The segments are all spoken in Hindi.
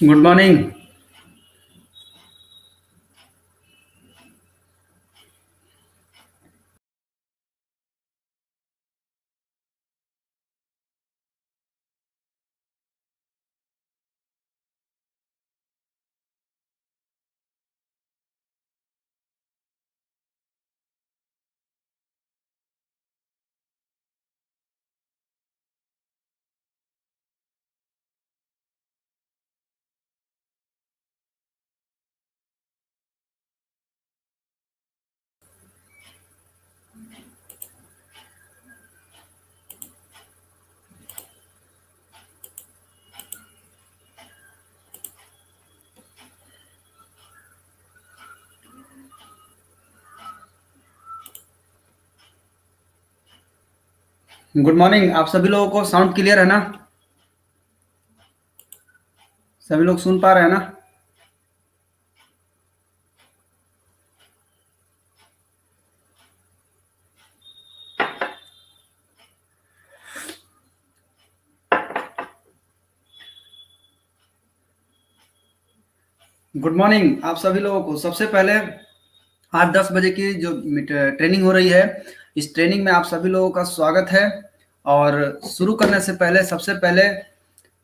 Good morning. Good morning. आप सभी लोगों को साउंड क्लियर है ना? सभी लोग सुन पा रहे हैं ना? गुड मॉर्निंग आप सभी लोगों को। सबसे पहले आज 10 बजे की जो ट्रेनिंग हो रही है, इस ट्रेनिंग में आप सभी लोगों का स्वागत है। और शुरू करने से पहले सबसे पहले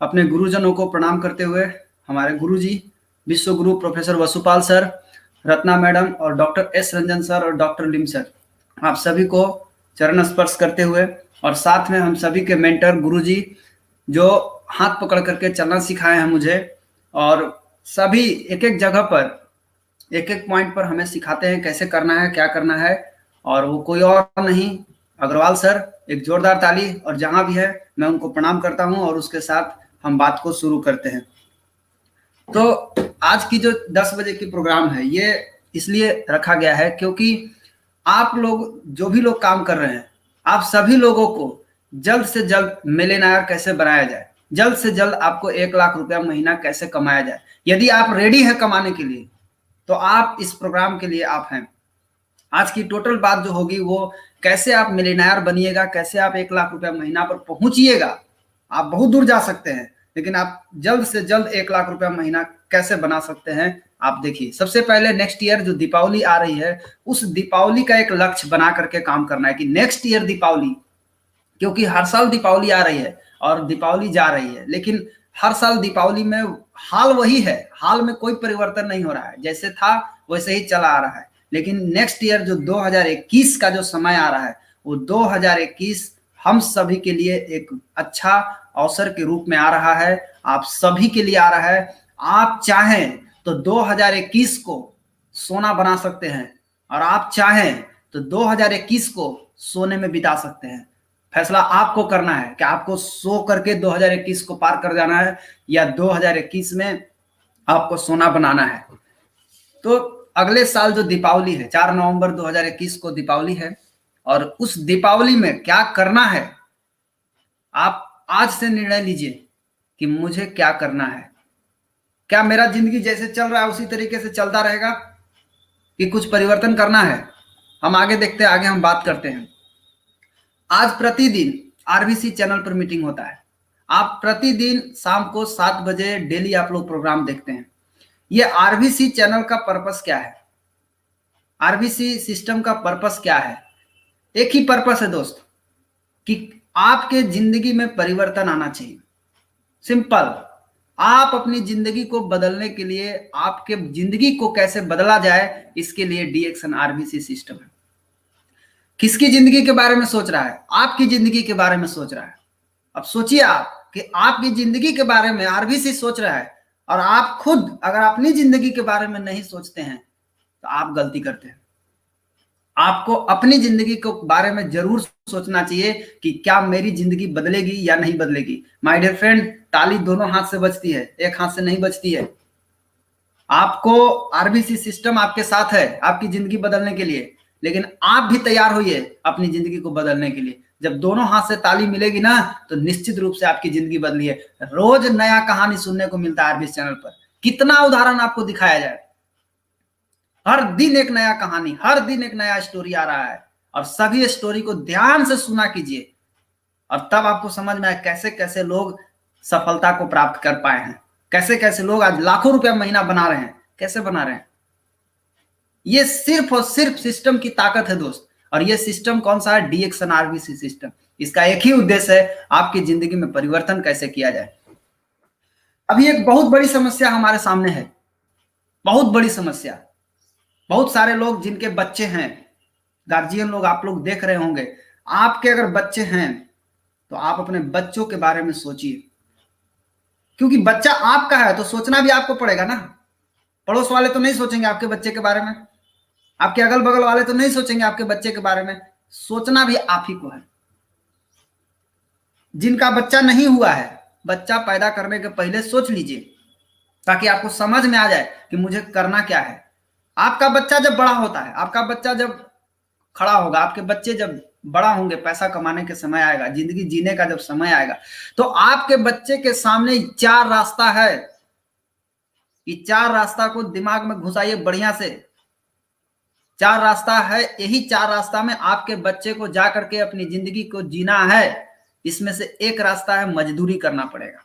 अपने गुरुजनों को प्रणाम करते हुए हमारे गुरुजी विश्व गुरु professor Vasupal sir, Ratna madam और डॉक्टर एस रंजन सर और डॉक्टर लिम सर, आप सभी को चरण स्पर्श करते हुए, और साथ में हम सभी के मेंटर गुरुजी जो हाथ पकड़ करके चलना सिखाए हैं मुझे, और सभी एक एक जगह पर एक एक पॉइंट पर हमें सिखाते हैं कैसे करना है, क्या करना है। और वो कोई और नहीं, अग्रवाल सर। एक जोरदार ताली। और जहां भी है मैं उनको प्रणाम करता हूं और उसके साथ हम बात को शुरू करते हैं। तो आज की जो 10 बजे की प्रोग्राम है, ये इसलिए रखा गया है क्योंकि आप लोग जो भी लोग काम कर रहे हैं, आप सभी लोगों को जल्द से जल्द मिलियनेयर कैसे बनाया जाए, जल्द से जल्द आपको 1 लाख रुपया महीना कैसे कमाया जाए। यदि आप रेडी हैं कमाने के लिए तो आप इस प्रोग्राम के लिए आप हैं। आज की टोटल बात जो होगी वो कैसे आप मिलियनेयर बनिएगा, कैसे आप 1 लाख रुपया महीना पर पहुंचिएगा। आप बहुत दूर जा सकते हैं, लेकिन आप जल्द से जल्द 1 लाख रुपया महीना कैसे बना सकते हैं आप देखिए। सबसे पहले नेक्स्ट ईयर जो दीपावली आ रही है, उस दीपावली का एक लक्ष्य बना करके काम करना है कि नेक्स्ट ईयर दीपावली, क्योंकि हर साल दीपावली आ रही है और दीपावली जा रही है, लेकिन हर साल दीपावली में हाल वही है, हाल में कोई परिवर्तन नहीं हो रहा है, जैसे था वैसे ही चला आ रहा है। लेकिन नेक्स्ट ईयर जो 2021 का जो समय आ रहा है, वो 2021 हम सभी के लिए एक अच्छा अवसर के रूप में आ रहा है, आप सभी के लिए आ रहा है। आप चाहें तो 2021 को सोना बना सकते हैं, और आप चाहें तो 2021 को सोने में बिता सकते हैं। फैसला आपको करना है कि आपको सो करके 2021 को पार कर जाना है या 2021 में आपको सोना बनाना है। तो अगले साल जो दीपावली है, 4 नवंबर 2021 को दीपावली है, और उस दीपावली में क्या करना है, आप आज से निर्णय लीजिए कि मुझे क्या करना है। क्या मेरा जिंदगी जैसे चल रहा है उसी तरीके से चलता रहेगा कि कुछ परिवर्तन करना है? हम आगे देखते हैं, आगे हम बात करते हैं। आज प्रतिदिन आरबीसी चैनल पर मीटिंग होता है। आप प्रतिदिन शाम को 7 बजे डेली आप लोग प्रोग्राम देखते हैं। ये आरबीसी चैनल का पर्पस क्या है, आरबीसी सिस्टम का पर्पस क्या है? एक ही पर्पस है दोस्त, कि आपके जिंदगी में परिवर्तन आना चाहिए। सिंपल। आप अपनी जिंदगी को बदलने के लिए, आपके जिंदगी को कैसे बदला जाए, इसके लिए डी एक्शन आरबीसी सिस्टम है। किसकी जिंदगी के बारे में सोच रहा है? आपकी जिंदगी के बारे में सोच रहा है। अब सोचिए आप कि आपकी जिंदगी के बारे में आरबीसी सोच रहा है, और आप खुद अगर अपनी जिंदगी के बारे में नहीं सोचते हैं तो आप गलती करते हैं। आपको अपनी जिंदगी के बारे में जरूर सोचना चाहिए कि क्या मेरी जिंदगी बदलेगी या नहीं बदलेगी। माय डियर फ्रेंड, ताली दोनों हाथ से बजती है, एक हाथ से नहीं बजती है। आपको आरबीसी सिस्टम आपके साथ है आपकी जिंदगी बदलने के लिए, लेकिन आप भी तैयार होइए अपनी जिंदगी को बदलने के लिए। जब दोनों हाथ से ताली मिलेगी ना, तो निश्चित रूप से आपकी जिंदगी बदली है। रोज नया कहानी सुनने को मिलता है आरबीसी चैनल पर। कितना उदाहरण आपको दिखाया जाए, हर दिन एक नया कहानी, हर दिन एक नया स्टोरी आ रहा है, और सभी स्टोरी को ध्यान से सुना कीजिए, और तब आपको समझ में आए कैसे कैसे लोग सफलता को प्राप्त कर पाए हैं। कैसे कैसे लोग आज लाखों रुपया महीना बना रहे हैं, कैसे बना रहे हैं? ये सिर्फ और सिर्फ सिस्टम की ताकत है दोस्त। और ये सिस्टम कौन सा है? डीएक्शन आरबीसी सिस्टम। इसका एक ही उद्देश्य है, आपकी जिंदगी में परिवर्तन कैसे किया जाए। अभी एक बहुत बड़ी समस्या हमारे सामने है, बहुत बड़ी समस्या। बहुत सारे लोग जिनके बच्चे हैं, गार्जियन लोग, आप लोग देख रहे होंगे, आपके अगर बच्चे हैं तो आप अपने बच्चों के बारे में सोचिए, क्योंकि बच्चा आपका है तो सोचना भी आपको पड़ेगा ना। पड़ोस वाले तो नहीं सोचेंगे आपके बच्चे के बारे में, आपके अगल बगल वाले तो नहीं सोचेंगे आपके बच्चे के बारे में, सोचना भी आप ही को है। जिनका बच्चा नहीं हुआ है, बच्चा पैदा करने के पहले सोच लीजिए, ताकि आपको समझ में आ जाए कि मुझे करना क्या है। आपका बच्चा जब बड़ा होता है, आपका बच्चा जब खड़ा होगा, आपके बच्चे जब बड़ा होंगे, पैसा कमाने के समय आएगा, जिंदगी जीने का जब समय आएगा, तो आपके बच्चे के सामने 4 रास्ता है। ये 4 रास्ता को दिमाग में घुसाइए बढ़िया से। 4 रास्ता है, यही 4 रास्ता में आपके बच्चे को जा करके अपनी जिंदगी को जीना है। इसमें से एक रास्ता है मजदूरी करना पड़ेगा,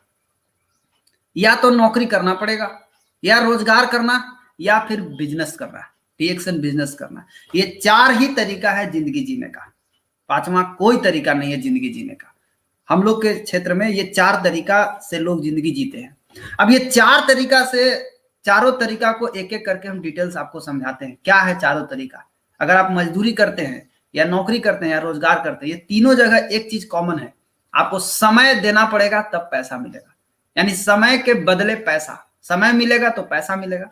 या तो नौकरी करना पड़ेगा, या रोजगार करना, या फिर बिजनेस करना, टीएक्शन बिजनेस करना। ये 4 ही तरीका है जिंदगी जीने का, 5वां कोई तरीका नहीं है जिंदगी जीने का। हम लोग के क्षेत्र में ये 4 तरीका से लोग जिंदगी जीते हैं। अब ये 4 तरीका से, चारों तरीका को एक एक करके हम डिटेल्स आपको समझाते हैं। क्या है चारों तरीका? अगर आप मजदूरी करते हैं, या नौकरी करते हैं, या रोजगार करते हैं, ये तीनों जगह एक चीज कॉमन है, आपको समय देना पड़ेगा तब पैसा मिलेगा। यानी समय के बदले पैसा, समय मिलेगा तो पैसा मिलेगा,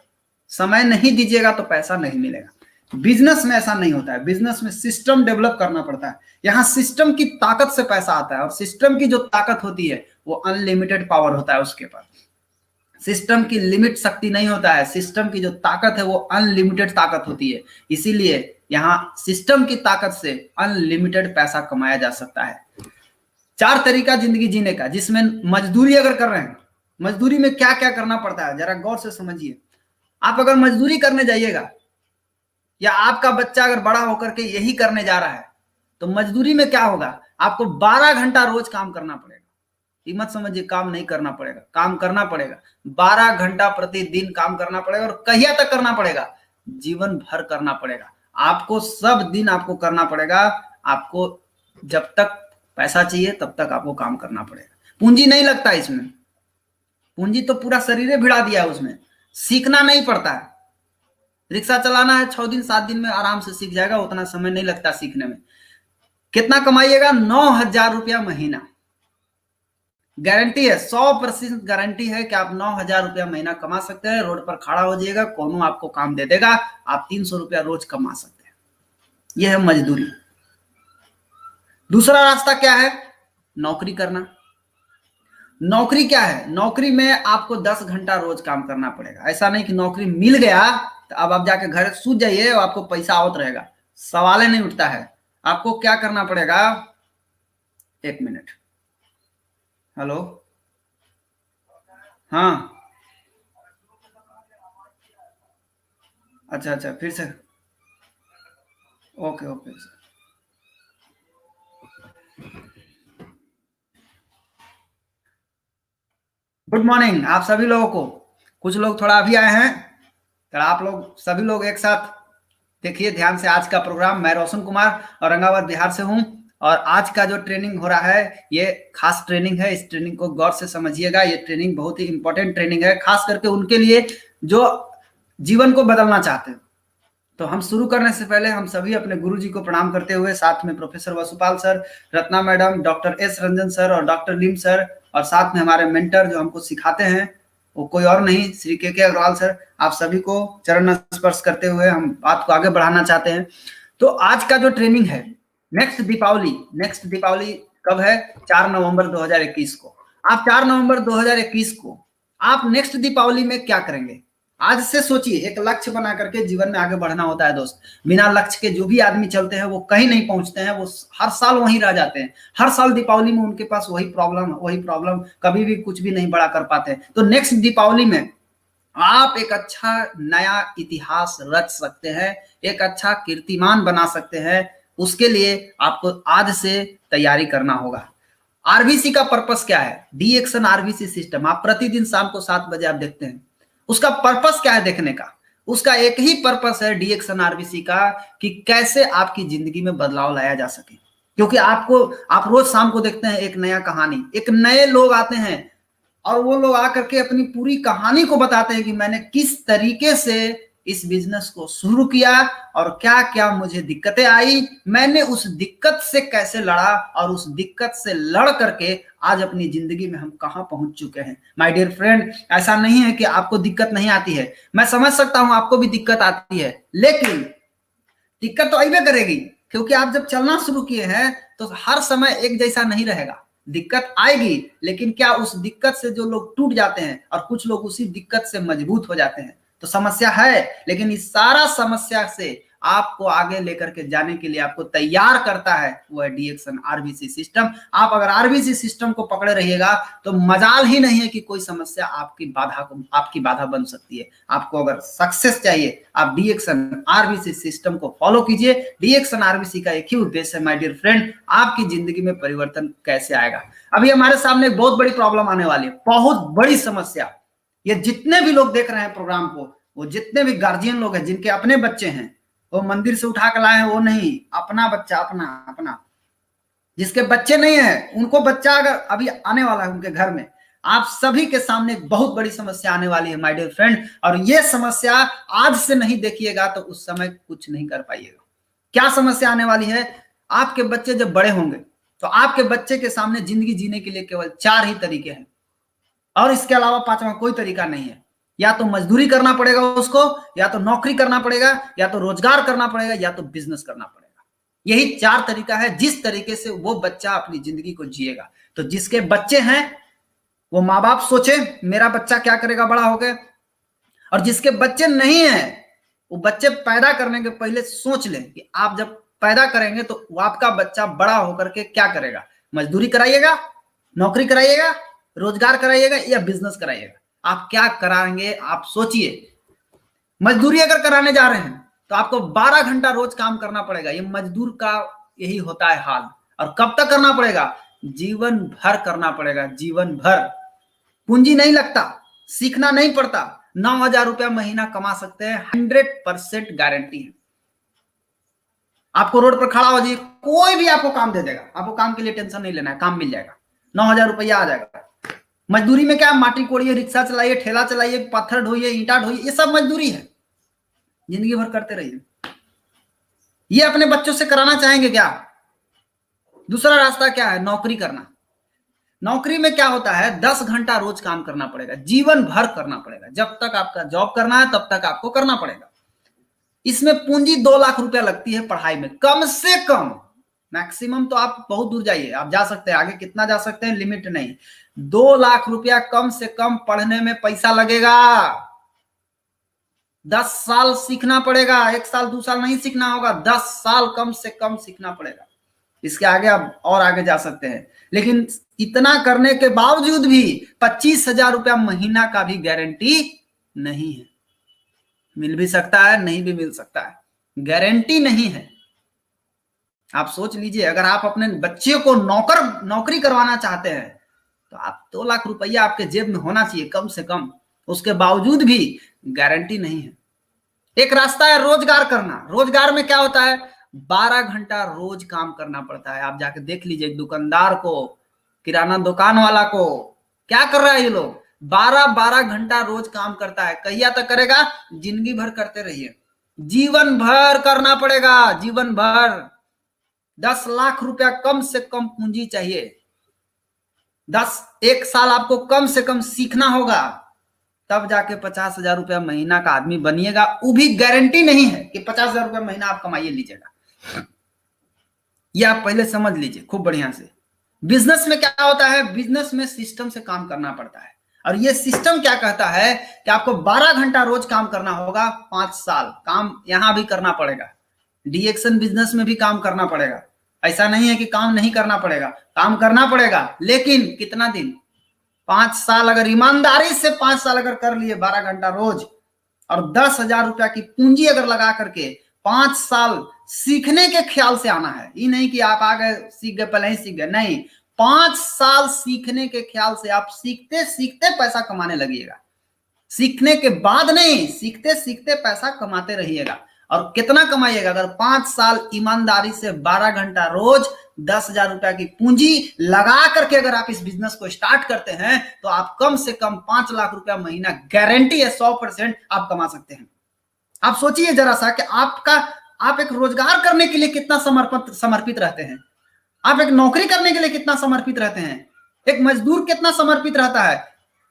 समय नहीं दीजिएगा तो पैसा नहीं मिलेगा। बिजनेस में ऐसा नहीं होता है, बिजनेस में सिस्टम डेवलप करना पड़ता है। यहाँ सिस्टम की ताकत से पैसा आता है, और सिस्टम की जो ताकत होती है वो अनलिमिटेड पावर होता है उसके पास। सिस्टम की लिमिट शक्ति नहीं होता है, सिस्टम की जो ताकत है वो अनलिमिटेड ताकत होती है। इसीलिए यहाँ सिस्टम की ताकत से अनलिमिटेड पैसा कमाया जा सकता है। 4 तरीका जिंदगी जीने का, जिसमें मजदूरी अगर कर रहे हैं, मजदूरी में क्या क्या करना पड़ता है जरा गौर से समझिए। आप अगर मजदूरी करने जाइएगा, या आपका बच्चा अगर बड़ा होकर के यही करने जा रहा है, तो मजदूरी में क्या होगा? आपको 12 घंटा रोज काम करना पड़ेगा। ये मत समझिए काम नहीं करना पड़ेगा, काम करना पड़ेगा। 12 घंटा प्रतिदिन काम करना पड़ेगा। और कहिया तक करना पड़ेगा? जीवन भर करना पड़ेगा। आपको सब दिन आपको करना पड़ेगा। आपको जब तक पैसा चाहिए तब तक आपको काम करना पड़ेगा। पूंजी नहीं लगता इसमें, पूंजी तो पूरा शरीर भिड़ा दिया है उसमें। सीखना नहीं पड़ता है। रिक्शा चलाना है 6 दिन 7 दिन में आराम से सीख जाएगा, उतना समय नहीं लगता सीखने में। कितना कमाइएगा? 9,000 रुपया महीना। गारंटी है, 100% गारंटी है कि आप 9,000 रुपया महीना कमा सकते हैं। रोड पर खड़ा हो जाइएगा, कोनो आपको काम दे देगा, आप 300 रुपया रोज कमा सकते हैं। यह है मजदूरी। दूसरा रास्ता क्या है? नौकरी करना। नौकरी क्या है? नौकरी में आपको 10 घंटा रोज काम करना पड़ेगा। ऐसा नहीं कि नौकरी मिल गया तो अब आप जाके घर सूत जाइए और आपको पैसा आवत रहेगा, सवाल ही नहीं उठता है। आपको क्या करना पड़ेगा? 1 मिनट। हेलो, हाँ, अच्छा अच्छा, फिर से, okay okay sir. Good morning आप सभी लोगों को। कुछ लोग थोड़ा अभी आए हैं, तो आप लोग सभी लोग एक साथ देखिए ध्यान से आज का प्रोग्राम। मैं रोशन कुमार औरंगाबाद बिहार से हूं, और आज का जो ट्रेनिंग हो रहा है ये खास ट्रेनिंग है। इस ट्रेनिंग को गौर से समझिएगा। ये ट्रेनिंग बहुत ही इंपॉर्टेंट ट्रेनिंग है, खास करके उनके लिए जो जीवन को बदलना चाहते हैं। तो हम शुरू करने से पहले हम सभी अपने गुरुजी को प्रणाम करते हुए, साथ में professor Vasupal sir, Ratna madam, doctor S Ranjan sir और डॉक्टर लीम सर, और साथ में हमारे मेंटर जो हमको सिखाते हैं वो कोई और नहीं श्री के अग्रवाल सर, आप सभी को चरण स्पर्श करते हुए हम बात को आगे बढ़ाना चाहते हैं। तो आज का जो ट्रेनिंग है, नेक्स्ट दीपावली कब है? 4 नवंबर 2021 को। आप 4 नवंबर 2021 को आप नेक्स्ट दीपावली में क्या करेंगे? आज से सोचिए। एक लक्ष्य बना करके जीवन में आगे बढ़ना होता है दोस्त। बिना लक्ष्य के जो भी आदमी चलते हैं वो कहीं नहीं पहुंचते हैं, वो हर साल वहीं रह जाते हैं। हर साल दीपावली में उनके पास वही प्रॉब्लम, कभी भी कुछ भी नहीं बड़ा कर पाते। तो नेक्स्ट दीपावली में आप एक अच्छा नया इतिहास रच सकते हैं, एक अच्छा कीर्तिमान बना सकते हैं। उसके लिए आपको आज से तैयारी करना होगा। आरबीसी का पर्पस क्या है? डी एक्शन आरबीसी सिस्टम आप प्रतिदिन शाम को 7 बजे आप देखते हैं, उसका पर्पस क्या है देखने का? उसका एक ही पर्पस है डी एक्शन आरबीसी का, कि कैसे आपकी जिंदगी में बदलाव लाया जा सके। क्योंकि आप रोज शाम को देखते हैं एक नया कहानी, एक नए लोग आते हैं और वो लोग आकर के अपनी पूरी कहानी को बताते हैं कि मैंने किस तरीके से इस बिजनेस को शुरू किया और क्या क्या मुझे दिक्कतें आई, मैंने उस दिक्कत से कैसे लड़ा और उस दिक्कत से लड़ करके आज अपनी जिंदगी में हम कहां पहुंच चुके हैं। माय डियर फ्रेंड, ऐसा नहीं है कि आपको दिक्कत नहीं आती है, मैं समझ सकता हूं आपको भी दिक्कत आती है, लेकिन दिक्कत तो आइबे करेगी, क्योंकि आप जब चलना शुरू किए हैं तो हर समय एक जैसा नहीं रहेगा, दिक्कत आएगी। लेकिन क्या उस दिक्कत से जो लोग टूट जाते हैं और कुछ लोग उसी दिक्कत से मजबूत हो जाते हैं, तो समस्या है, लेकिन इस सारा समस्या से आपको आगे लेकर के जाने के लिए आपको तैयार करता है वो है डी एक्शन आरबीसी सिस्टम। आप अगर आरबीसी सिस्टम को पकड़े रहिएगा तो मजाल ही नहीं है कि कोई समस्या आपकी बाधा बन सकती है। आपको अगर सक्सेस चाहिए, आप डी एक्शन आरबीसी सिस्टम को फॉलो कीजिए। डी एक्शन आरबीसी का एक ही उद्देश्य है माय डियर फ्रेंड, आपकी जिंदगी में परिवर्तन कैसे आएगा। अभी हमारे सामने एक बहुत बड़ी प्रॉब्लम आने वाली है, बहुत बड़ी समस्या। ये जितने भी लोग देख रहे हैं प्रोग्राम को, वो जितने भी गार्जियन लोग हैं जिनके अपने बच्चे हैं, वो मंदिर से उठा कर लाए हैं, वो नहीं, अपना बच्चा, अपना जिसके बच्चे नहीं है उनको बच्चा अगर अभी आने वाला है उनके घर में, आप सभी के सामने एक बहुत बड़ी समस्या आने वाली है माय डियर फ्रेंड। और ये समस्या आज से नहीं देखिएगा तो उस समय कुछ नहीं कर पाइएगा। क्या समस्या आने वाली है? आपके बच्चे जब बड़े होंगे तो आपके बच्चे के सामने जिंदगी जीने के लिए केवल 4 ही तरीके हैं और इसके अलावा 5वां कोई तरीका नहीं है। या तो मजदूरी करना पड़ेगा उसको, या तो नौकरी करना पड़ेगा, या तो रोजगार करना पड़ेगा, या तो बिजनेस करना पड़ेगा। यही 4 तरीका है जिस तरीके से वो बच्चा अपनी जिंदगी को जिएगा। तो जिसके बच्चे हैं वो माँ बाप सोचे मेरा बच्चा क्या करेगा बड़ा होकर, और जिसके बच्चे नहीं है वो बच्चे पैदा करने के पहले सोच लें कि आप जब पैदा करेंगे तो आपका बच्चा बड़ा होकर के क्या करेगा। मजदूरी कराइएगा, नौकरी कराइएगा, रोजगार कराइएगा या बिजनेस कराइएगा, आप क्या कराएंगे आप सोचिए। मजदूरी अगर कराने जा रहे हैं तो आपको 12 घंटा रोज काम करना पड़ेगा। ये मजदूर का यही होता है हाल। और कब तक करना पड़ेगा? जीवन भर करना पड़ेगा, जीवन भर। पूंजी नहीं लगता, सीखना नहीं पड़ता, 9,000 रुपया महीना कमा सकते हैं, 100% गारंटी है। आपको रोड पर खड़ा हो जाइए, कोई भी आपको काम दे देगा, आपको काम के लिए टेंशन नहीं लेना है, काम मिल जाएगा, 9,000 रुपया आ जाएगा। मजदूरी में क्या, माटी कोड़िए, रिक्शा चलाइए, ठेला चलाइए, पत्थर ढोइए, ईंटा ढोइए, ये सब मजदूरी है, जिंदगी भर करते रहिए। ये अपने बच्चों से कराना चाहेंगे क्या? दूसरा रास्ता क्या है? नौकरी करना। नौकरी में क्या होता है, 10 घंटा रोज काम करना पड़ेगा, जीवन भर करना पड़ेगा, जब तक आपका जॉब करना है तब तक आपको करना पड़ेगा। इसमें पूंजी 2 लाख रुपया लगती है पढ़ाई में, कम से कम। मैक्सिमम तो आप बहुत दूर जाइए, आप जा सकते हैं आगे, कितना जा सकते हैं लिमिट नहीं। 2 लाख रुपया कम से कम पढ़ने में पैसा लगेगा। 10 साल सीखना पड़ेगा, 1 साल 2 साल नहीं सीखना होगा, 10 साल कम से कम सीखना पड़ेगा। इसके आगे आप और आगे जा सकते हैं, लेकिन इतना करने के बावजूद भी 25,000 रुपया महीना का भी गारंटी नहीं है। मिल भी सकता है, नहीं भी मिल सकता है, गारंटी नहीं है। आप सोच लीजिए, अगर आप अपने बच्चे को नौकरी करवाना चाहते हैं तो आप 2 लाख रुपया आपके जेब में होना चाहिए कम से कम, उसके बावजूद भी गारंटी नहीं है। एक रास्ता है रोजगार करना। रोजगार में क्या होता है, 12 घंटा रोज काम करना पड़ता है। आप जाके देख लीजिए दुकानदार को, किराना दुकान वाला को, क्या कर रहा है ये लोग, 12-12 घंटा रोज काम करता है। कहिया तक करेगा? जिंदगी भर करते रहिए, जीवन भर करना पड़ेगा, जीवन भर। 10 लाख रुपया कम से कम पूंजी चाहिए। 1 साल आपको कम से कम सीखना होगा, तब जाके 50,000 रुपया महीना का आदमी बनिएगा। वो भी गारंटी नहीं है कि 50,000 रुपया महीना आप कमाइए लीजिएगा। ये आप पहले समझ लीजिए खूब बढ़िया से। बिजनेस में क्या होता है, बिजनेस में सिस्टम से काम करना पड़ता है, और ये सिस्टम क्या कहता है कि आपको 12 घंटा रोज काम करना होगा, 5 साल काम यहां भी करना पड़ेगा, डी एक्शन बिजनेस में भी काम करना पड़ेगा। ऐसा नहीं है कि काम नहीं करना पड़ेगा, काम करना पड़ेगा, लेकिन कितना दिन? 5 साल। अगर ईमानदारी से 5 साल अगर कर लिए 12 घंटा रोज और 10,000 रुपया की पूंजी अगर लगा करके 5 साल सीखने के ख्याल से आना है। ये नहीं कि आप आ गए सीख गए, पहले ही सीख गए, नहीं, 5 साल सीखने के ख्याल से आप सीखते सीखते पैसा कमाने लगिएगा। सीखने के बाद नहीं, सीखते सीखते पैसा कमाते रहिएगा। और कितना कमाइएगा? अगर 5 साल ईमानदारी से 12 घंटा रोज 10,000 रुपया की पूंजी लगा करके अगर आप इस बिजनेस को स्टार्ट करते हैं तो आप कम से कम 5 लाख रुपया महीना, गारंटी है 100% आप कमा सकते हैं। आप सोचिए जरा सा कि आप एक रोजगार करने के लिए कितना समर्पित रहते हैं, आप एक नौकरी करने के लिए कितना समर्पित रहते हैं, एक मजदूर कितना समर्पित रहता है।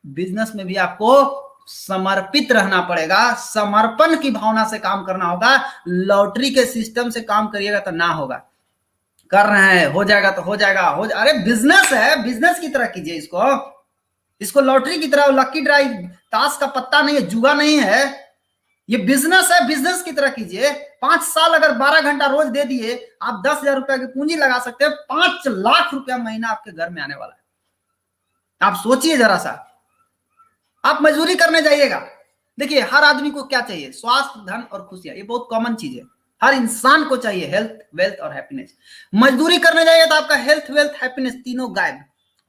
बिजनेस में भी आपको समर्पित रहना पड़ेगा, समर्पण की भावना से काम करना होगा। लॉटरी के सिस्टम से काम करिएगा तो ना होगा। कर रहे हैं, हो जाएगा तो हो जाएगा, अरे बिजनेस है, बिजनेस की तरह कीजिए इसको लॉटरी की तरह, लकी ड्राइव, ताश का पत्ता नहीं है, जुआ नहीं है, ये बिजनेस है, बिजनेस की तरह कीजिए। 5 साल अगर 12 घंटा रोज दे दिए, आप 10,000 रुपया की पूंजी लगा सकते हैं, 5 लाख रुपया महीना आपके घर में आने वाला है। आप सोचिए जरा सा, आप मजदूरी करने जाइएगा। देखिए हर आदमी को क्या चाहिए? स्वास्थ्य, धन और खुशियां, ये बहुत कॉमन चीज है, हर इंसान को चाहिए, हेल्थ, वेल्थ और हैप्पीनेस। मजदूरी करने जाइए तो आपका हेल्थ, वेल्थ, हैप्पीनेस तीनों गायब,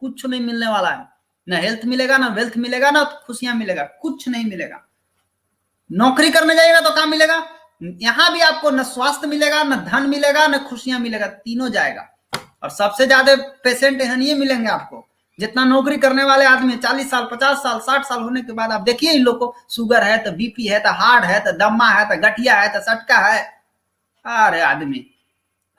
कुछ नहीं मिलने वाला है। ना हेल्थ मिलेगा, ना वेल्थ मिलेगा, ना खुशियां मिलेगा, कुछ नहीं मिलेगा। नौकरी करने जाइएगा तो क्या मिलेगा? यहां भी आपको न स्वास्थ्य मिलेगा, न धन मिलेगा, न खुशियां मिलेगा, तीनों जाएगा। और सबसे ज्यादा पेशेंट ये मिलेंगे आपको, जितना नौकरी करने वाले आदमी 40 साल, 50 साल, 60 साल होने के बाद आप देखिए इन लोग को, शुगर है तो बीपी है तो हार्ट है तो दम्मा है तो गठिया है तो सटका है। अरे आदमी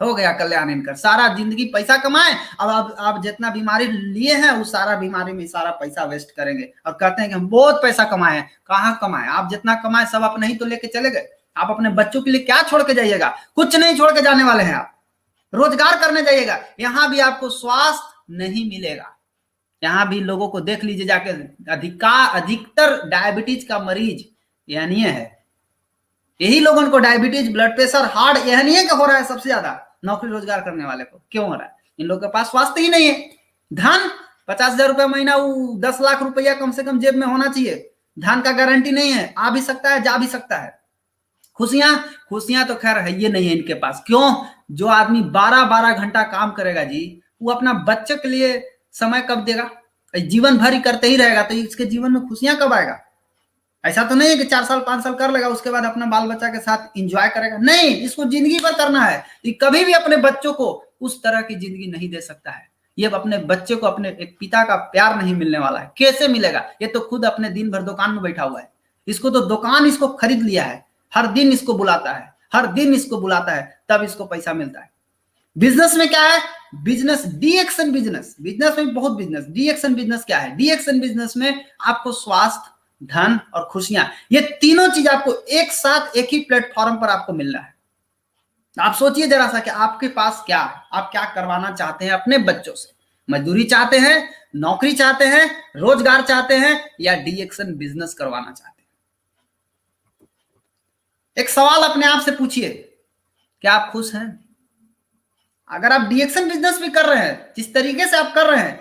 हो गया कल्याण इनका, सारा जिंदगी पैसा कमाए, अब आप जितना बीमारी लिए हैं उस सारा बीमारी में सारा पैसा वेस्ट करेंगे और कहते हैं कि हम बहुत पैसा कमाए हैं। कहाँ कमाए? आप जितना कमाए सब अपने ही तो लेके चले गए। आप अपने बच्चों के लिए क्या छोड़ के जाइएगा? कुछ नहीं छोड़ के जाने वाले हैं। आप रोजगार करने जाइएगा, यहां भी आपको स्वास्थ्य नहीं मिलेगा। यहां भी लोगों को देख लीजिए जाके, अधिकतर डायबिटीज का मरीज यानी है, यही लोगों को डायबिटीज, ब्लड प्रेशर, हार्ट यह नहीं है कि हो रहा है सबसे ज्यादा नौकरी रोजगार करने वाले को। क्यों हो रहा है? इन लोगों के पास स्वास्थ्य ही नहीं है। धन 50,000 रुपया महीना, 10 लाख रुपया कम से कम जेब में होना चाहिए। धन का गारंटी नहीं है, आ भी सकता है, जा भी सकता है। खुशियां तो खैर है ये नहीं है इनके पास। क्यों? जो आदमी 12-12 घंटा काम करेगा जी, वो अपना बच्चे के लिए समय कब देगा? जीवन भर ही करते ही रहेगा तो इसके जीवन में खुशियां कब आएगा? ऐसा तो नहीं है कि 4 साल 5 साल कर लेगा उसके बाद अपना बाल बच्चा के साथ एंजॉय करेगा। नहीं, इसको जिंदगी भर करना है। ये कभी भी अपने बच्चों को उस तरह की जिंदगी नहीं दे सकता है। ये अपने बच्चे को अपने एक पिता का प्यार नहीं मिलने वाला है। कैसे मिलेगा? ये तो खुद अपने दिन भर दुकान में बैठा हुआ है। इसको तो दुकान इसको खरीद लिया है, हर दिन इसको बुलाता है, हर दिन इसको बुलाता है, तब इसको पैसा मिलता है। बिजनेस में क्या है? Business D action business, business में बहुत बिजनेस। डी एक्शन बिजनेस क्या है? डी एक्शन बिजनेस में आपको स्वास्थ्य, धन और खुशियां, ये तीनों चीज आपको एक साथ एक ही प्लेटफॉर्म पर आपको मिल रहा है। आप सोचिए जरा सा कि आपके पास क्या है, आप क्या करवाना चाहते हैं अपने बच्चों से? मजदूरी चाहते हैं, नौकरी चाहते हैं, रोजगार चाहते हैं, या डी एक्शन बिजनेस करवाना चाहते हैं? एक सवाल अपने आप से पूछिए, क्या आप खुश हैं? अगर आप डी एक्शन बिजनेस भी कर रहे हैं, जिस तरीके से आप कर रहे हैं,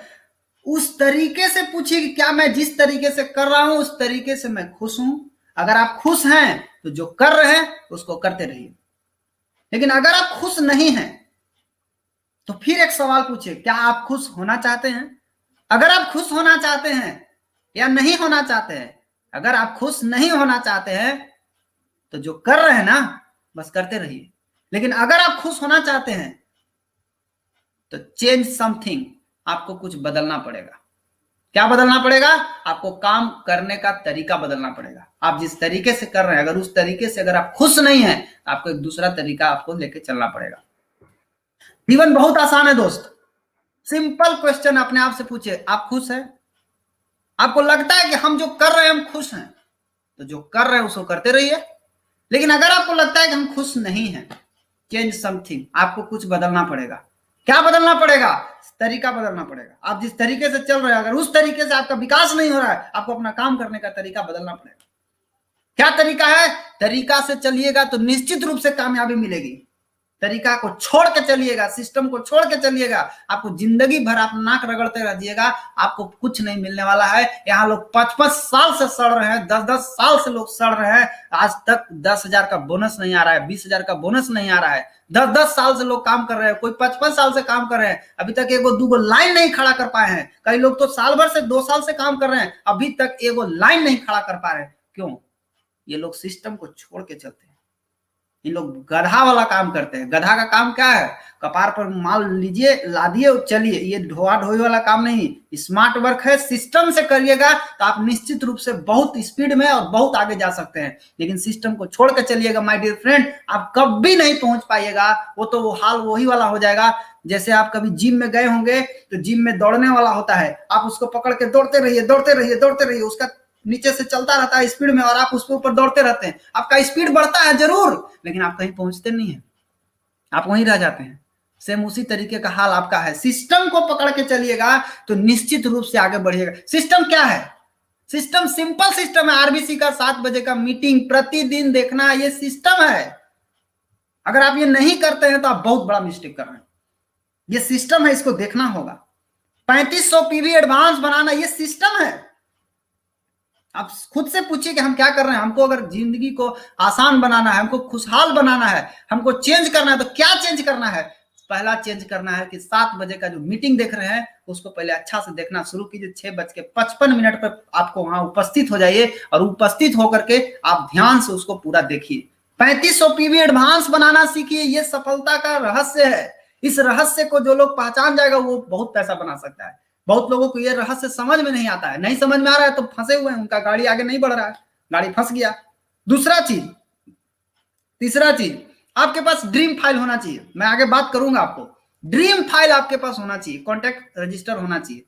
उस तरीके से पूछिए कि क्या मैं जिस तरीके से कर रहा हूं उस तरीके से मैं खुश हूं। अगर आप खुश हैं तो जो कर रहे हैं उसको करते रहिए। लेकिन अगर आप खुश नहीं हैं तो फिर एक सवाल पूछिए, क्या आप खुश होना चाहते हैं? अगर आप खुश होना चाहते हैं या नहीं होना चाहते हैं, अगर आप खुश नहीं होना चाहते हैं तो जो कर रहे हैं ना बस करते रहिए। लेकिन अगर आप खुश होना चाहते हैं तो चेंज समथिंग, आपको कुछ बदलना पड़ेगा। क्या बदलना पड़ेगा? आपको काम करने का तरीका बदलना पड़ेगा। आप जिस तरीके से कर रहे हैं, अगर उस तरीके से अगर आप खुश नहीं हैं, आपको एक दूसरा तरीका आपको लेके चलना पड़ेगा। जीवन बहुत आसान है दोस्त। सिंपल क्वेश्चन अपने आप से पूछिए, आप खुश हैं? आपको लगता है कि हम जो कर रहे हैं हम खुश हैं, तो जो कर रहे हैं उसको करते रहिए। लेकिन अगर आपको लगता है कि हम खुश नहीं हैं, चेंज समथिंग, आपको कुछ बदलना पड़ेगा। क्या बदलना पड़ेगा? तरीका बदलना पड़ेगा। आप जिस तरीके से चल रहे हैं, अगर उस तरीके से आपका विकास नहीं हो रहा है, आपको अपना काम करने का तरीका बदलना पड़ेगा। क्या तरीका है? तरीका से चलिएगा तो निश्चित रूप से कामयाबी मिलेगी। तरीका को छोड़ के चलिएगा, सिस्टम को छोड़ के चलिएगा, आपको जिंदगी भर आप नाक रगड़ते रहिएगा, आपको कुछ नहीं मिलने वाला है। यहाँ लोग 5-5 साल से सड़ रहे हैं, 10-10 साल से लोग सड़ रहे हैं, आज तक 10,000 का बोनस नहीं आ रहा है, 20,000 का बोनस नहीं आ रहा है। 10-10 साल से लोग काम कर रहे हैं, कोई 55 साल से काम कर रहे हैं, अभी तक एगो दूगो लाइन नहीं खड़ा कर पाए हैं। कई लोग तो साल भर से 2 साल से काम कर रहे हैं, अभी तक एगो लाइन नहीं खड़ा कर पा रहे हैं। क्यों? ये लोग सिस्टम को छोड़ के चलते हैं। इन लोग गधा वाला काम करते हैं। गधा का काम क्या है? कपार पर माल लीजिए, लादिए और चलिए। ये ढोआ ढोई वाला काम नहीं, स्मार्ट वर्क है। सिस्टम से करिएगा तो आप निश्चित रूप से बहुत स्पीड में और बहुत आगे जा सकते हैं। लेकिन सिस्टम को छोड़ के चलिएगा माय डियर फ्रेंड, आप कभी नहीं पहुंच पाइएगा। वो तो वो हाल वही वाला हो जाएगा जैसे आप कभी जिम में गए होंगे तो जिम में दौड़ने वाला होता है, आप उसको पकड़ के दौड़ते रहिए, दौड़ते रहिए, दौड़ते रहिए, उसका नीचे से चलता रहता है स्पीड में और आप उसके ऊपर दौड़ते रहते हैं। आपका स्पीड बढ़ता है जरूर, लेकिन आप कहीं पहुंचते नहीं है, आप वहीं रह जाते हैं। सेम उसी तरीके का हाल आपका है। सिस्टम को पकड़ के चलिएगा तो निश्चित रूप से आगे बढ़िएगा। सिस्टम क्या है? सिस्टम सिंपल सिस्टम है। आरबीसी का 7 बजे का मीटिंग प्रतिदिन देखना, ये सिस्टम है। अगर आप ये नहीं करते हैं तो आप बहुत बड़ा मिस्टेक कर रहे हैं। ये सिस्टम है, इसको देखना होगा। 3500 पीवी एडवांस बनाना, ये सिस्टम है। आप खुद से पूछिए कि हम क्या कर रहे हैं। हमको अगर जिंदगी को आसान बनाना है, हमको खुशहाल बनाना है, हमको चेंज करना है, तो क्या चेंज करना है? पहला चेंज करना है कि 7 बजे का जो मीटिंग देख रहे हैं उसको पहले अच्छा से देखना शुरू कीजिए। 6:55 पर आपको वहां उपस्थित हो जाइए और उपस्थित होकर के आप ध्यान से उसको पूरा देखिए। 3500 पीवी एडवांस बनाना सीखिए। ये सफलता का रहस्य है। इस रहस्य को जो लोग पहचान जाएगा वो बहुत पैसा बना सकता है। बहुत लोगों को ये रहस्य समझ में नहीं आता है, नहीं समझ में आ रहा है तो फंसे हुए हैं, उनका गाड़ी आगे नहीं बढ़ रहा है, गाड़ी फंस गया। दूसरा चीज, तीसरा चीज, आपके पास ड्रीम फाइल होना चाहिए। मैं आगे बात करूंगा आपको। ड्रीम फाइल आपके पास होना चाहिए, कॉन्टैक्ट रजिस्टर होना चाहिए।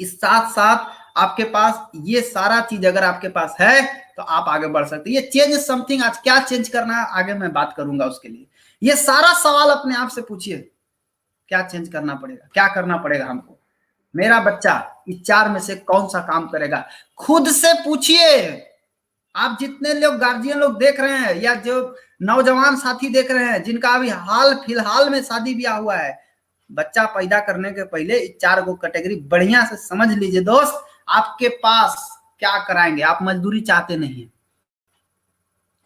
इस साथ साथ आपके पास ये सारा चीज अगर आपके पास है तो आप आगे बढ़ सकते हैं। ये चेंज समथिंग, आज क्या चेंज करना है आगे मैं बात करूंगा उसके लिए। ये सारा सवाल अपने आप से पूछिए, क्या चेंज करना पड़ेगा, क्या करना पड़ेगा हमको, मेरा बच्चा इस 4 में से कौन सा काम करेगा? खुद से पूछिए। आप जितने लोग गार्जियन लोग देख रहे हैं या जो नौजवान साथी देख रहे हैं जिनका अभी हाल फिलहाल में शादी ब्याह हुआ है, बच्चा पैदा करने के पहले 4 गो कैटेगरी बढ़िया से समझ लीजिए। दोस्त, आपके पास क्या कराएंगे? आप मजदूरी चाहते नहीं है,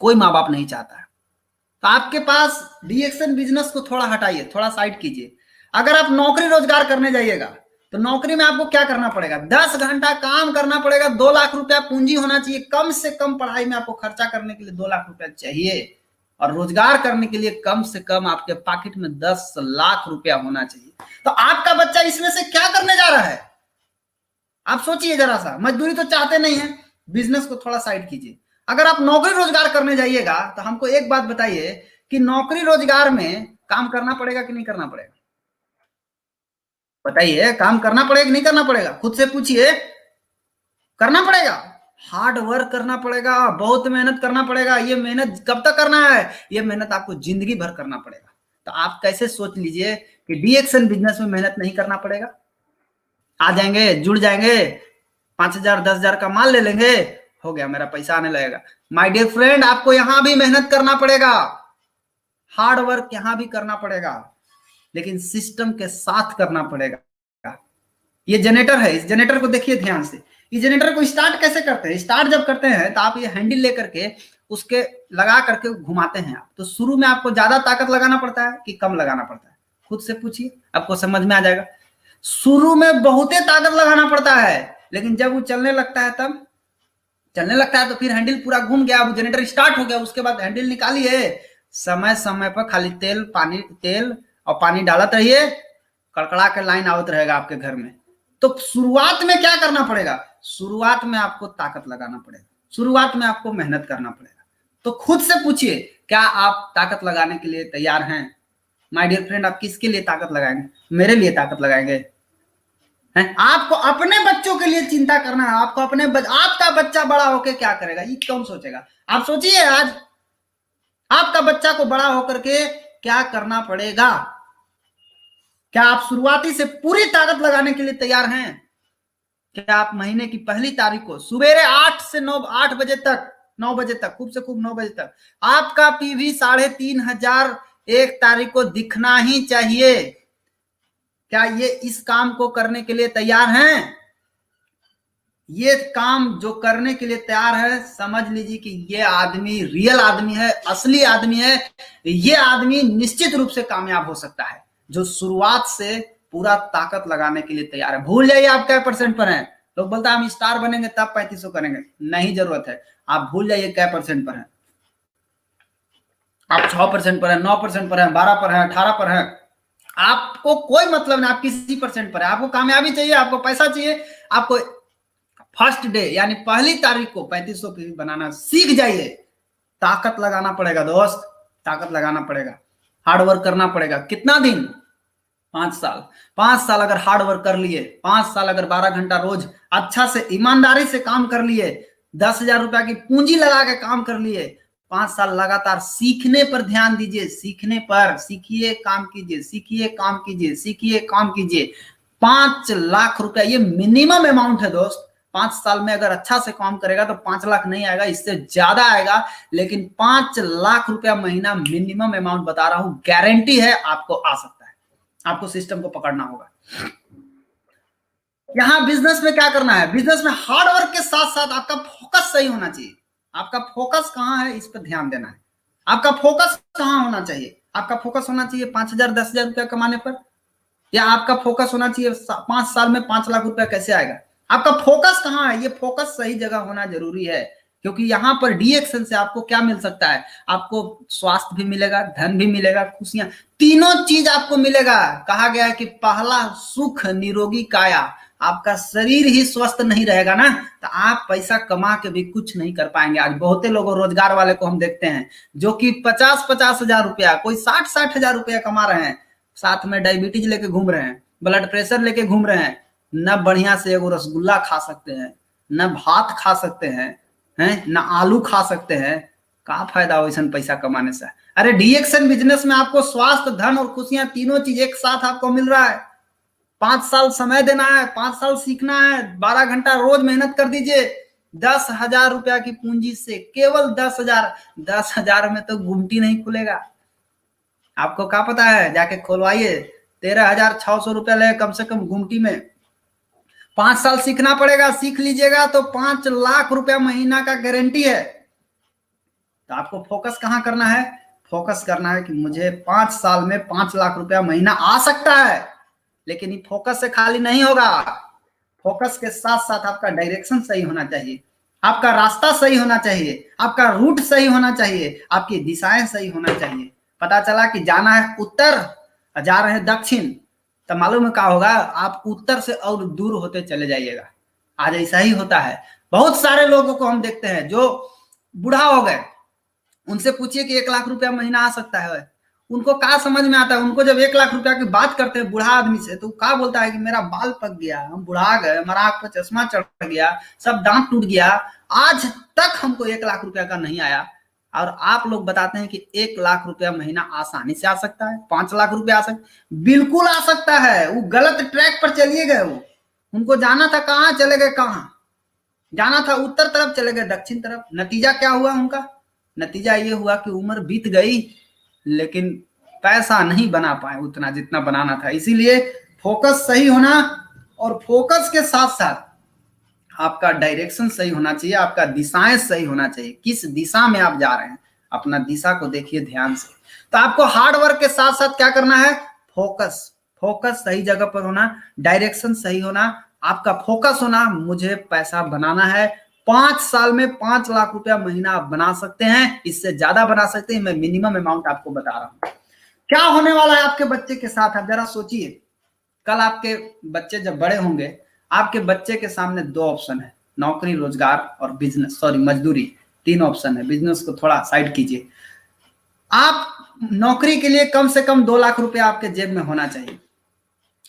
कोई माँ बाप नहीं चाहता है, तो आपके पास डीएक्शन बिजनेस को थोड़ा हटाइए, थोड़ा साइड कीजिए। अगर आप नौकरी रोजगार करने जाइएगा तो नौकरी में आपको क्या करना पड़ेगा? 10 घंटा काम करना पड़ेगा। 2 लाख रुपया पूंजी होना चाहिए। कम से कम पढ़ाई में आपको खर्चा करने के लिए 2 लाख रुपया चाहिए, और रोजगार करने के लिए कम से कम आपके पॉकेट में 10 लाख रुपया होना चाहिए। तो आपका बच्चा इसमें से क्या करने जा रहा है? आप सोचिए जरा सा। मजदूरी तो चाहते नहीं है, बिजनेस को थोड़ा साइड कीजिए। अगर आप नौकरी रोजगार करने जाइएगा तो हमको एक बात बताइए कि नौकरी रोजगार में काम करना पड़ेगा कि नहीं करना पड़ेगा? बताइए, काम करना पड़ेगा कि नहीं करना पड़ेगा? खुद से पूछिए। करना पड़ेगा, हार्ड वर्क करना पड़ेगा, बहुत मेहनत करना पड़ेगा। ये मेहनत कब तक करना है? ये मेहनत आपको जिंदगी भर करना पड़ेगा। तो आप कैसे सोच लीजिए कि डीएक्शन बिजनेस में मेहनत नहीं करना पड़ेगा? आ जाएंगे, जुड़ जाएंगे, 5,000 10,000 का माल ले लेंगे, हो गया, मेरा पैसा आने लगेगा। माय डियर फ्रेंड, आपको यहां भी मेहनत करना पड़ेगा, हार्ड वर्क यहां भी करना पड़ेगा, लेकिन सिस्टम के साथ करना पड़ेगा। ये जनरेटर है, इस जनरेटर को देखिए ध्यान से। इस जनरेटर को स्टार्ट कैसे करते हैं? स्टार्ट जब करते हैं तो आप ये हैंडल लेकर के उसके लगा करके घुमाते हैं आप। तो शुरू में आपको ज्यादा ताकत लगाना पड़ता है कि कम लगाना पड़ता है? खुद से पूछिए, आपको समझ में आ जाएगा। शुरू में बहुत ताकत लगाना पड़ता है, लेकिन जब वो चलने लगता है तब चलने लगता है तो फिर हैंडल पूरा घूम गया, वो जनरेटर स्टार्ट हो गया, उसके बाद हैंडल निकालिए, समय समय पर खाली तेल और पानी डालते रहिए, कड़कड़ा के लाइन आवत रहेगा आपके घर में। तो शुरुआत में क्या करना पड़ेगा? शुरुआत में आपको ताकत लगाना पड़ेगा, शुरुआत में आपको मेहनत करना पड़ेगा। तो खुद से पूछिए, क्या आप ताकत लगाने के लिए तैयार हैं? माय डियर फ्रेंड, आप किसके लिए ताकत लगाएंगे? मेरे लिए ताकत लगाएंगे हैं? आपको अपने बच्चों के लिए चिंता करना है। आपको आपका बच्चा बड़ा होकर क्या करेगा ये कौन सोचेगा? आप सोचिए, आज आपका बच्चा को बड़ा होकर के क्या करना पड़ेगा? क्या आप शुरुआती से पूरी ताकत लगाने के लिए तैयार हैं? क्या आप महीने की पहली तारीख को सुबेरे 8 से 9 बजे तक, 9 बजे तक, खूब से खूब 9 बजे तक आपका पीवी 3,500 1 तारीख को दिखना ही चाहिए। क्या ये इस काम को करने के लिए तैयार हैं? ये काम जो करने के लिए तैयार है, समझ लीजिए कि ये आदमी रियल आदमी है, असली आदमी है। ये आदमी निश्चित रूप से कामयाब हो सकता है, जो शुरुआत से पूरा ताकत लगाने के लिए तैयार है। भूल जाइए आप क्या % पर हैं। लोग बोलता है हम स्टार बनेंगे तब 3500 करेंगे, नहीं जरूरत है। आप भूल जाइए क्या % पर है। आप 6% पर है, 9% पर है, 12 पर है, 18 पर है, आपको कोई मतलब नहीं। आप किसी % पर है, आपको कामयाबी चाहिए, आपको पैसा चाहिए, आपको फर्स्ट डे यानी पहली तारीख को 3500 बनाना सीख जाइए। ताकत लगाना पड़ेगा दोस्त, ताकत लगाना पड़ेगा, हार्ड वर्क करना पड़ेगा। कितना दिन? 5 साल। 5 साल अगर हार्ड वर्क कर लिए, 5 साल अगर 12 घंटा रोज अच्छा से ईमानदारी से काम कर लिए, 10,000 रुपया की पूंजी लगा के काम कर लिए, 5 साल लगातार सीखने पर ध्यान दीजिए, सीखने पर, सीखिए काम कीजिए, सीखिए काम कीजिए, सीखिए काम कीजिए। 5 लाख रुपया ये मिनिमम अमाउंट है दोस्त। 5 साल में अगर अच्छा से काम करेगा तो 5 लाख नहीं आएगा, इससे ज्यादा आएगा, लेकिन 5 लाख रुपया महीना मिनिमम अमाउंट बता रहा हूं, गारंटी है आपको आ सकता है। आपको सिस्टम को पकड़ना होगा। यहां बिजनेस में क्या करना है? बिजनेस में हार्ड वर्क के साथ साथ आपका फोकस सही होना चाहिए। आपका फोकस कहां है, इस पर ध्यान देना है। आपका फोकस कहां होना चाहिए? आपका फोकस होना चाहिए 5,000 10,000 रुपया कमाने पर, या आपका फोकस होना चाहिए 5 साल में 5 लाख रुपया कैसे आएगा? आपका फोकस कहां है? ये फोकस सही जगह होना जरूरी है, क्योंकि यहां पर डी एक्शन से आपको क्या मिल सकता है? आपको स्वास्थ्य भी मिलेगा, धन भी मिलेगा, खुशियां, तीनों चीज आपको मिलेगा। कहा गया है कि पहला सुख निरोगी काया। आपका शरीर ही स्वस्थ नहीं रहेगा ना, तो आप पैसा कमा के भी कुछ नहीं कर पाएंगे। आज बहुते लोगों, रोजगार वाले को हम देखते हैं जो कि 50-50 हजार रुपया, कोई 60-60 हजार रुपया कमा रहे हैं, साथ में डायबिटीज लेके घूम रहे हैं, ब्लड प्रेशर लेके घूम रहे हैं, न बढ़िया से एगो रसगुल्ला खा सकते हैं, न भात खा सकते हैं, न आलू खा सकते हैं। का फायदा हो ऐसा पैसा कमाने से? अरे डीएक्शन बिजनेस में आपको स्वास्थ्य, धन और खुशियां तीनों चीज एक साथ आपको मिल रहा है। 5 साल समय देना है, 5 साल सीखना है, 12 घंटा रोज मेहनत कर दीजिए। 10,000 रुपया की पूंजी से, केवल 10,000, 10,000 में तो गुमटी नहीं खुलेगा। आपको क्या पता है? जाके खोलवाइए, 13,600 रुपया ले कम से कम गुमटी में। 5 साल सीखना पड़ेगा, सीख लीजिएगा तो 5 लाख रुपया महीना का गारंटी है। तो आपको फोकस कहां करना है? फोकस करना है कि मुझे 5 साल में 5 लाख रुपया महीना आ सकता है। लेकिन ये फोकस से खाली नहीं होगा, फोकस के साथ साथ आपका डायरेक्शन सही होना चाहिए, आपका रास्ता सही होना चाहिए, आपका रूट सही होना चाहिए, आपकी दिशाएं सही होना चाहिए। पता चला कि जाना है उत्तर, जा रहे हैं दक्षिण, तो मालूम है क्या होगा? आप उत्तर से और दूर होते चले जाइएगा। आज ऐसा ही होता है। बहुत सारे लोगों को हम देखते हैं जो बूढ़ा हो गए, उनसे पूछिए कि 1 लाख रुपया महीना आ सकता है, उनको क्या समझ में आता है? उनको जब 1 लाख रुपया की बात करते हैं बूढ़ा आदमी से, तो क्या बोलता है कि मेरा बाल पक गया, हम बुढ़ा गए, हमारा आंख पर चश्मा चढ़ गया, सब दांत टूट गया, आज तक हमको 1 लाख रुपया का नहीं आया। और आप लोग बताते हैं कि 1 लाख रुपया महीना आसानी से आ सकता है, 5 लाख रुपया आ सकता है। बिल्कुल आ सकता है। वो गलत ट्रैक पर चलिए गए। वो उनको जाना था कहाँ, चले गए कहाँ? जाना था उत्तर तरफ, चले गए दक्षिण तरफ। नतीजा क्या हुआ उनका? नतीजा ये हुआ कि उम्र बीत गई, लेकिन पैसा नहीं बना पाए उतना जितना बनाना था। इसीलिए फोकस सही होना, और फोकस के साथ साथ आपका डायरेक्शन सही होना चाहिए, आपका दिशाएं सही होना चाहिए। किस दिशा में आप जा रहे हैं, अपना दिशा को देखिए ध्यान से। तो आपको हार्ड वर्क के साथ साथ क्या करना है? फोकस, फोकस सही जगह पर होना, डायरेक्शन सही होना, आपका फोकस होना, मुझे पैसा बनाना है। 5 साल में 5 लाख रुपया महीना आप बना सकते हैं, इससे ज्यादा बना सकते हैं। मैं मिनिमम अमाउंट आपको बता रहा हूं। क्या होने वाला है आपके बच्चे के साथ, आप जरा सोचिए। कल आपके बच्चे जब बड़े होंगे, आपके बच्चे के सामने 2 ऑप्शन है, नौकरी, रोजगार और बिजनेस, सॉरी मजदूरी। 3 ऑप्शन है, बिजनेस को थोड़ा साइड कीजिए। आप नौकरी के लिए कम से कम 2 लाख रुपया आपके जेब में होना चाहिए,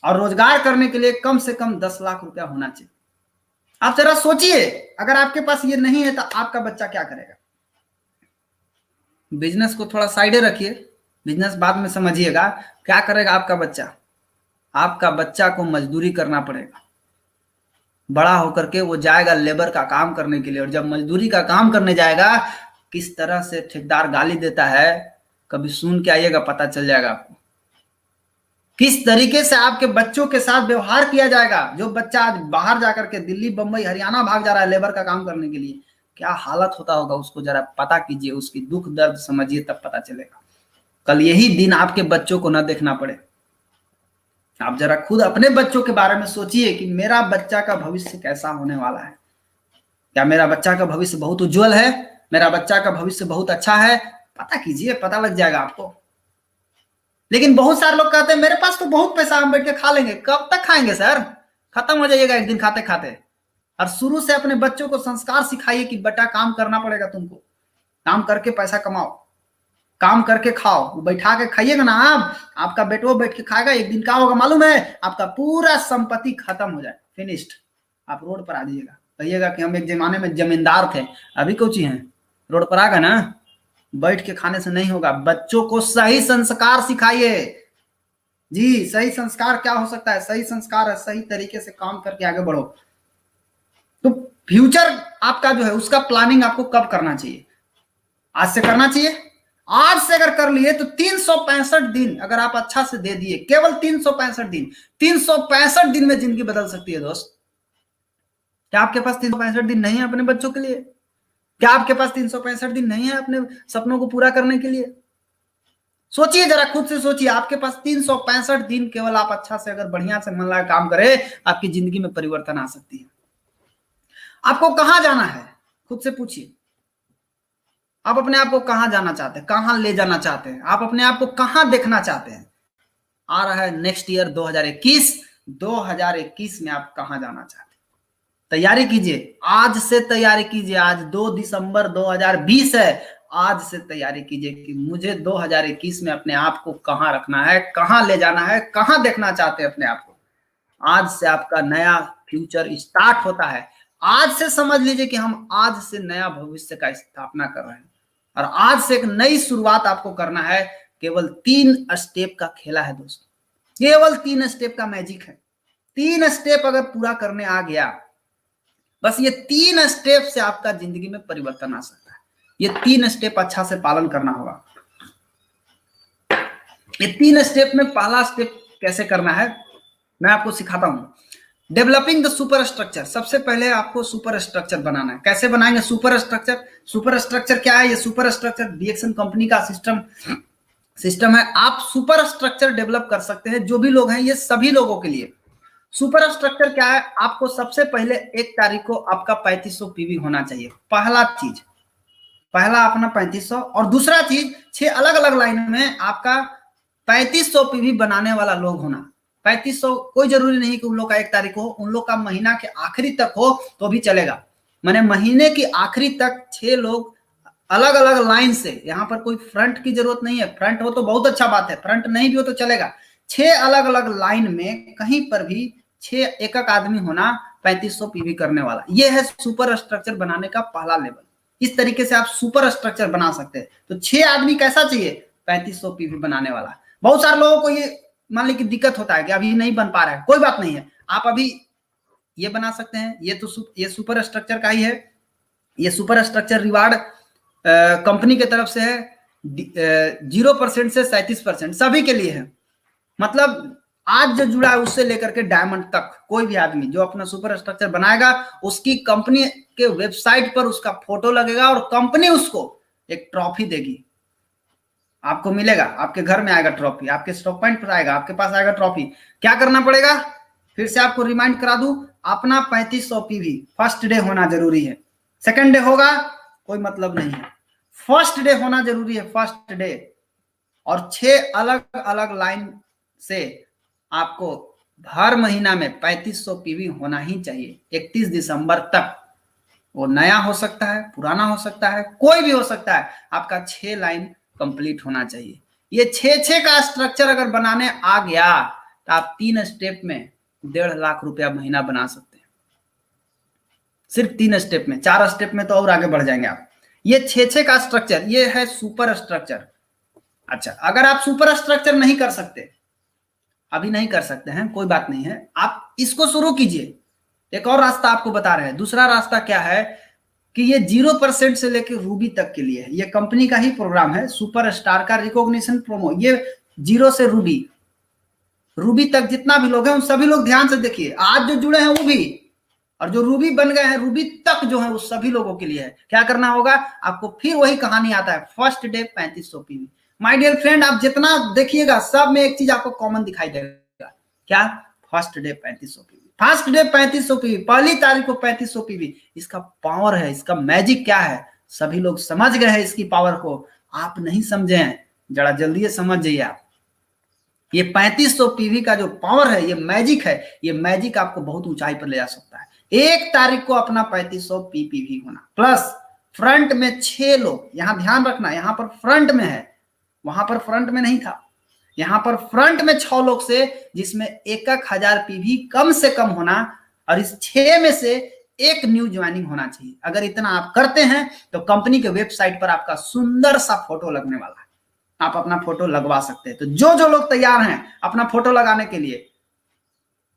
और रोजगार करने के लिए कम से कम 10 लाख रुपया होना चाहिए। आप जरा सोचिए, अगर आपके पास ये नहीं है तो आपका बच्चा क्या करेगा? बिजनेस को थोड़ा साइडे रखिए, बिजनेस बाद में समझिएगा। क्या करेगा आपका बच्चा? आपका बच्चा को मजदूरी करना पड़ेगा। बड़ा होकर के वो जाएगा लेबर का काम करने के लिए, और जब मजदूरी का काम करने जाएगा, किस तरह से ठेकेदार गाली देता है, कभी सुन के आइएगा, पता चल जाएगा आपको किस तरीके से आपके बच्चों के साथ व्यवहार किया जाएगा। जो बच्चा आज बाहर जाकर के दिल्ली, बंबई, हरियाणा भाग जा रहा है लेबर का काम करने के लिए, क्या हालत होता होगा उसको जरा पता कीजिए, उसकी दुख दर्द समझिए, तब पता चलेगा। कल यही दिन आपके बच्चों को ना देखना पड़े। आप जरा खुद अपने बच्चों के बारे में सोचिए कि मेरा बच्चा का भविष्य कैसा होने वाला है। क्या मेरा बच्चा का भविष्य बहुत उज्जवल है, मेरा बच्चा का भविष्य बहुत अच्छा है? पता कीजिए, पता लग जाएगा आपको। लेकिन बहुत सारे लोग कहते हैं मेरे पास तो बहुत पैसा, हम बैठ के खा लेंगे। कब तक खाएंगे सर? खत्म हो जाइएगा एक दिन खाते खाते। और शुरू से अपने बच्चों को संस्कार सिखाइए कि बेटा काम करना पड़ेगा तुमको, काम करके पैसा कमाओ, काम करके खाओ। वो बैठा के खाइएगा ना आप, आपका बेटो बैठ के खाएगा, एक दिन क्या होगा मालूम है? आपका पूरा संपत्ति खत्म हो जाए, फिनिश्ड। आप रोड पर आ जाइएगा, कहिएगा कि हम एक जमाने में जमींदार थे, अभी कुछ ही हैं, रोड पर आ गए ना। बैठ के खाने से नहीं होगा। बच्चों को सही संस्कार सिखाइए। जी, सही संस्कार क्या हो सकता है? सही संस्कार है सही तरीके से काम करके आगे बढ़ो। तो फ्यूचर आपका जो है उसका प्लानिंग आपको कब करना चाहिए? आज से करना चाहिए। आज से अगर कर लिए तो 365 दिन अगर आप अच्छा से दे दिए, केवल 365 दिन, 365 दिन में जिंदगी बदल सकती है दोस्त। क्या आपके पास 365 दिन नहीं है अपने बच्चों के लिए? क्या आपके पास 365 दिन नहीं है अपने सपनों को पूरा करने के लिए? सोचिए जरा, खुद से सोचिए। आपके पास 365 दिन, केवल आप अच्छा से अगर बढ़िया से मन लगा काम करें, आपकी जिंदगी में परिवर्तन आ सकती है। आपको कहां जाना है खुद से पूछिए। आप अपने आप को कहां जाना चाहते हैं, कहां ले जाना चाहते हैं, आप अपने आप को कहां देखना चाहते हैं? आ रहा है नेक्स्ट ईयर 2021। 2021 में आप कहां जाना चाहते हैं? तैयारी कीजिए, आज से तैयारी कीजिए। आज 2 दिसंबर 2020 है। आज से तैयारी कीजिए कि मुझे 2021 में अपने आप को कहां रखना है, कहां ले जाना है, कहां देखना चाहते हैं अपने आप को। आज से आपका नया फ्यूचर स्टार्ट होता है। आज से समझ लीजिए कि हम आज से नया भविष्य का स्थापना कर रहे हैं और आज से एक नई शुरुआत आपको करना है। केवल 3 स्टेप का खेला है दोस्तों, केवल 3 स्टेप का मैजिक है। 3 स्टेप अगर पूरा करने आ गया, बस ये 3 स्टेप से आपका जिंदगी में परिवर्तन आ सकता है। ये 3 स्टेप अच्छा से पालन करना होगा। ये 3 स्टेप में पहला स्टेप कैसे करना है मैं आपको सिखाता हूं। Developing the super structure. सबसे पहले आपको सुपर स्ट्रक्चर बनाना है। कैसे बनाएंगे सुपर स्ट्रक्चर? सुपर स्ट्रक्चर क्या है? ये सुपर स्ट्रक्चर डीएक्सन कंपनी का सिस्टम है। आप सुपर स्ट्रक्चर डेवलप कर सकते हैं। जो भी लोग हैं, ये सभी लोगों के लिए सुपर स्ट्रक्चर क्या है? आपको सबसे पहले 1 तारीख को आपका 3500 पीवी होना चाहिए। पहला अपना 3500, और दूसरा चीज 6 अलग अलग लाइन में आपका 3500 पीवी बनाने वाला लोग होना। 3500 कोई जरूरी नहीं कि उन लोग का 1 तारीख हो, उन लोग का महीना के आखिरी तक हो तो भी चलेगा। मैंने महीने की आखिरी तक 6 लोग अलग अलग लाइन से, यहां पर कोई फ्रंट की जरूरत नहीं है। फ्रंट हो तो बहुत अच्छा बात है, फ्रंट नहीं भी हो तो चलेगा। 6 अलग अलग लाइन में कहीं पर भी 6 एक आदमी होना 3500 पीवी करने वाला। यह है सुपर स्ट्रक्चर बनाने का पहला लेवल। इस तरीके से आप सुपर स्ट्रक्चर बना सकते हैं। तो 6 आदमी कैसा चाहिए? 3500 पीवी बनाने वाला। बहुत सारे लोगों को ये मान ली कि दिक्कत होता है कि अभी नहीं बन पा रहा है। कोई बात नहीं है, आप अभी ये बना सकते हैं। ये तो ये सुपर स्ट्रक्चर का ही है। ये सुपर स्ट्रक्चर रिवार्ड कंपनी की तरफ से है। 0% से 37% सभी के लिए है। मतलब आज जो जुड़ा है उससे लेकर के डायमंड तक, कोई भी आदमी जो अपना सुपर स्ट्रक्चर बनाएगा, उसकी कंपनी के वेबसाइट पर उसका फोटो लगेगा और कंपनी उसको एक ट्रॉफी देगी। आपको मिलेगा, आपके घर में आएगा ट्रॉफी, आपके स्टॉक पॉइंट पर आएगा, आपके पास आएगा ट्रॉफी। क्या करना पड़ेगा? फिर से आपको रिमाइंड करा दूं, अपना 3500 पीवी फर्स्ट डे होना जरूरी है। सेकंड डे होगा कोई मतलब नहीं है, फर्स्ट डे होना जरूरी है, फर्स्ट डे। और 6 अलग अलग लाइन से आपको हर महीना में 3500 पीवी होना ही चाहिए 31 दिसंबर तक। वो नया हो सकता है, पुराना हो सकता है, कोई भी हो सकता है। आपका 6 लाइन कंप्लीट होना चाहिए। ये 6 का स्ट्रक्चर अगर बनाने आ गया तो आप 3 स्टेप में 1.5 लाख रुपया महीना बना सकते हैं। सिर्फ 3 स्टेप में। 4 स्टेप में तो और आगे बढ़ जाएंगे आप। ये 6 का स्ट्रक्चर, ये है सुपर स्ट्रक्चर। अच्छा, अगर आप सुपर स्ट्रक्चर नहीं कर सकते, अभी नहीं कर सकते हैं, कोई बात नहीं है, आप इसको शुरू कीजिए। एक और रास्ता आपको बता रहे हैं। दूसरा रास्ता क्या है? कि ये 0% से लेकर रूबी तक के लिए है। ये कंपनी का ही प्रोग्राम है, सुपर स्टार का रिकॉग्निशन प्रोमो। ये 0 से रूबी तक जितना भी लोग हैं उन सभी लोग ध्यान से देखिए, आज जो जुड़े हैं वो भी, और जो रूबी बन गए हैं रूबी तक जो है उस सभी लोगों के लिए है। क्या करना होगा आपको, फिर वही कहानी आता है, first day 3500 PV. My dear friend, आप जितना देखिएगा सब में एक चीज आपको कॉमन दिखाई देगा, क्या, first day 3500 PV. First day 3500 PV, पहली तारीख को 3500 पीवी। इसका पावर है, इसका मैजिक क्या है, सभी लोग समझ गए हैं इसकी पावर को। आप नहीं समझे हैं, जरा जल्दी समझ जाइए आप। ये 3500 पीवी का जो पावर है, ये मैजिक है, ये मैजिक आपको बहुत ऊंचाई पर ले जा सकता है। 1 तारीख को अपना 3500 पीपीवी होना, प्लस फ्रंट में 6 लोग, यहां ध्यान रखना, यहां पर फ्रंट में है, वहां पर फ्रंट में नहीं था, यहां पर फ्रंट में 6 लोग से, जिसमें 1000 पीवी कम से कम होना, और इस 6 में से एक न्यू ज्वाइनिंग होना चाहिए। अगर इतना आप करते हैं तो कंपनी के वेबसाइट पर आपका सुंदर सा फोटो लगने वाला है, आप अपना फोटो लगवा सकते हैं। तो जो जो लोग तैयार हैं अपना फोटो लगाने के लिए,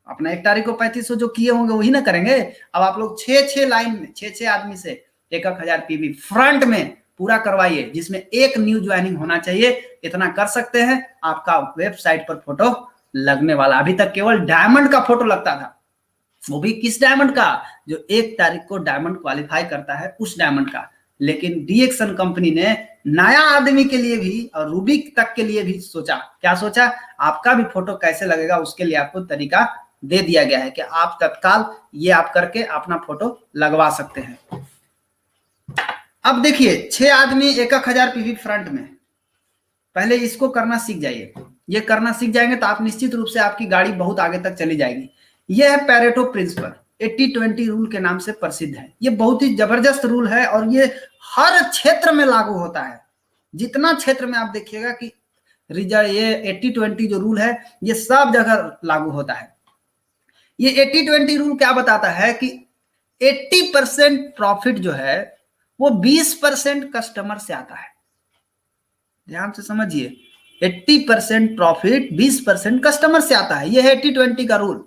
अपना 1 तारीख को 3500 जो किए होंगे वही ना करेंगे। अब आप लोग 6 लाइन में 6 आदमी से 1000 पीवी फ्रंट में पूरा करवाइए, जिसमें एक न्यू ज्वाइनिंग होना चाहिए। इतना कर सकते हैं, आपका वेबसाइट पर फोटो लगने वाला। अभी तक केवल डायमंड का फोटो लगता था, वो भी किस डायमंड का, जो 1 तारीख को डायमंड क्वालिफाई करता है उस डायमंड का। लेकिन डीएक्सन कंपनी ने नया आदमी के लिए भी और रूबी तक के लिए भी सोचा। क्या सोचा, आपका भी फोटो कैसे लगेगा उसके लिए आपको तरीका दे दिया गया है कि आप तत्काल ये आप करके अपना फोटो लगवा सकते हैं। अब देखिए 6 आदमी 1000 पीवी फ्रंट में, पहले इसको करना सीख जाइए। ये करना सीख जाएंगे तो आप निश्चित रूप से आपकी गाड़ी बहुत आगे तक चली जाएगी। यह है पैरेटो प्रिंसिपल, 80-20 रूल के नाम से प्रसिद्ध है। ये बहुत ही जबरदस्त रूल है और ये हर क्षेत्र में लागू होता है। जितना क्षेत्र में आप देखिएगा कि रिजल्ट, ये 80-20 जो रूल है ये सब जगह लागू होता है। ये 80-20 रूल क्या बताता है कि 80% प्रॉफिट जो है वो 20% कस्टमर से आता है। ध्यान से समझिए, 80% प्रॉफिट 20% कस्टमर से आता है। ये है 80-20 का रूल।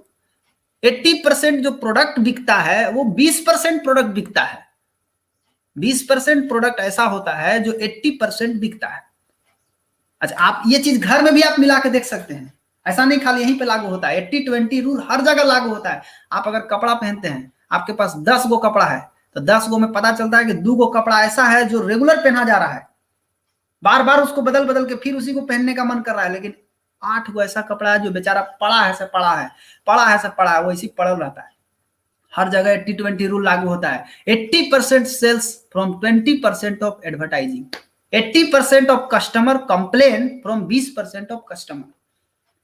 80% जो प्रोडक्ट बिकता है वो 20% प्रोडक्ट बिकता है। 20% प्रोडक्ट ऐसा होता है जो 80% बिकता है। अच्छा, आप ये चीज घर में भी आप मिला के देख सकते हैं, ऐसा नहीं खाली यहीं पे लागू होता है। 80-20 रूल हर जगह लागू होता है। आप अगर कपड़ा पहनते हैं, आपके पास 10 गो कपड़ा है, तो 10 गो में पता चलता है कि 2 गो कपड़ा ऐसा है जो रेगुलर पहना जा रहा है, बार बार उसको बदल बदल के फिर उसी को पहनने का मन कर रहा है। लेकिन 8 गो ऐसा कपड़ा है जो बेचारा पड़ा है से पड़ा है, पड़ा है से पड़ा है, वो इसी पड़ा रहता है। हर जगह 80-20 रूल लागू होता है। 80% sales from 20% of advertising, 80% of customer complain from 20% of customer,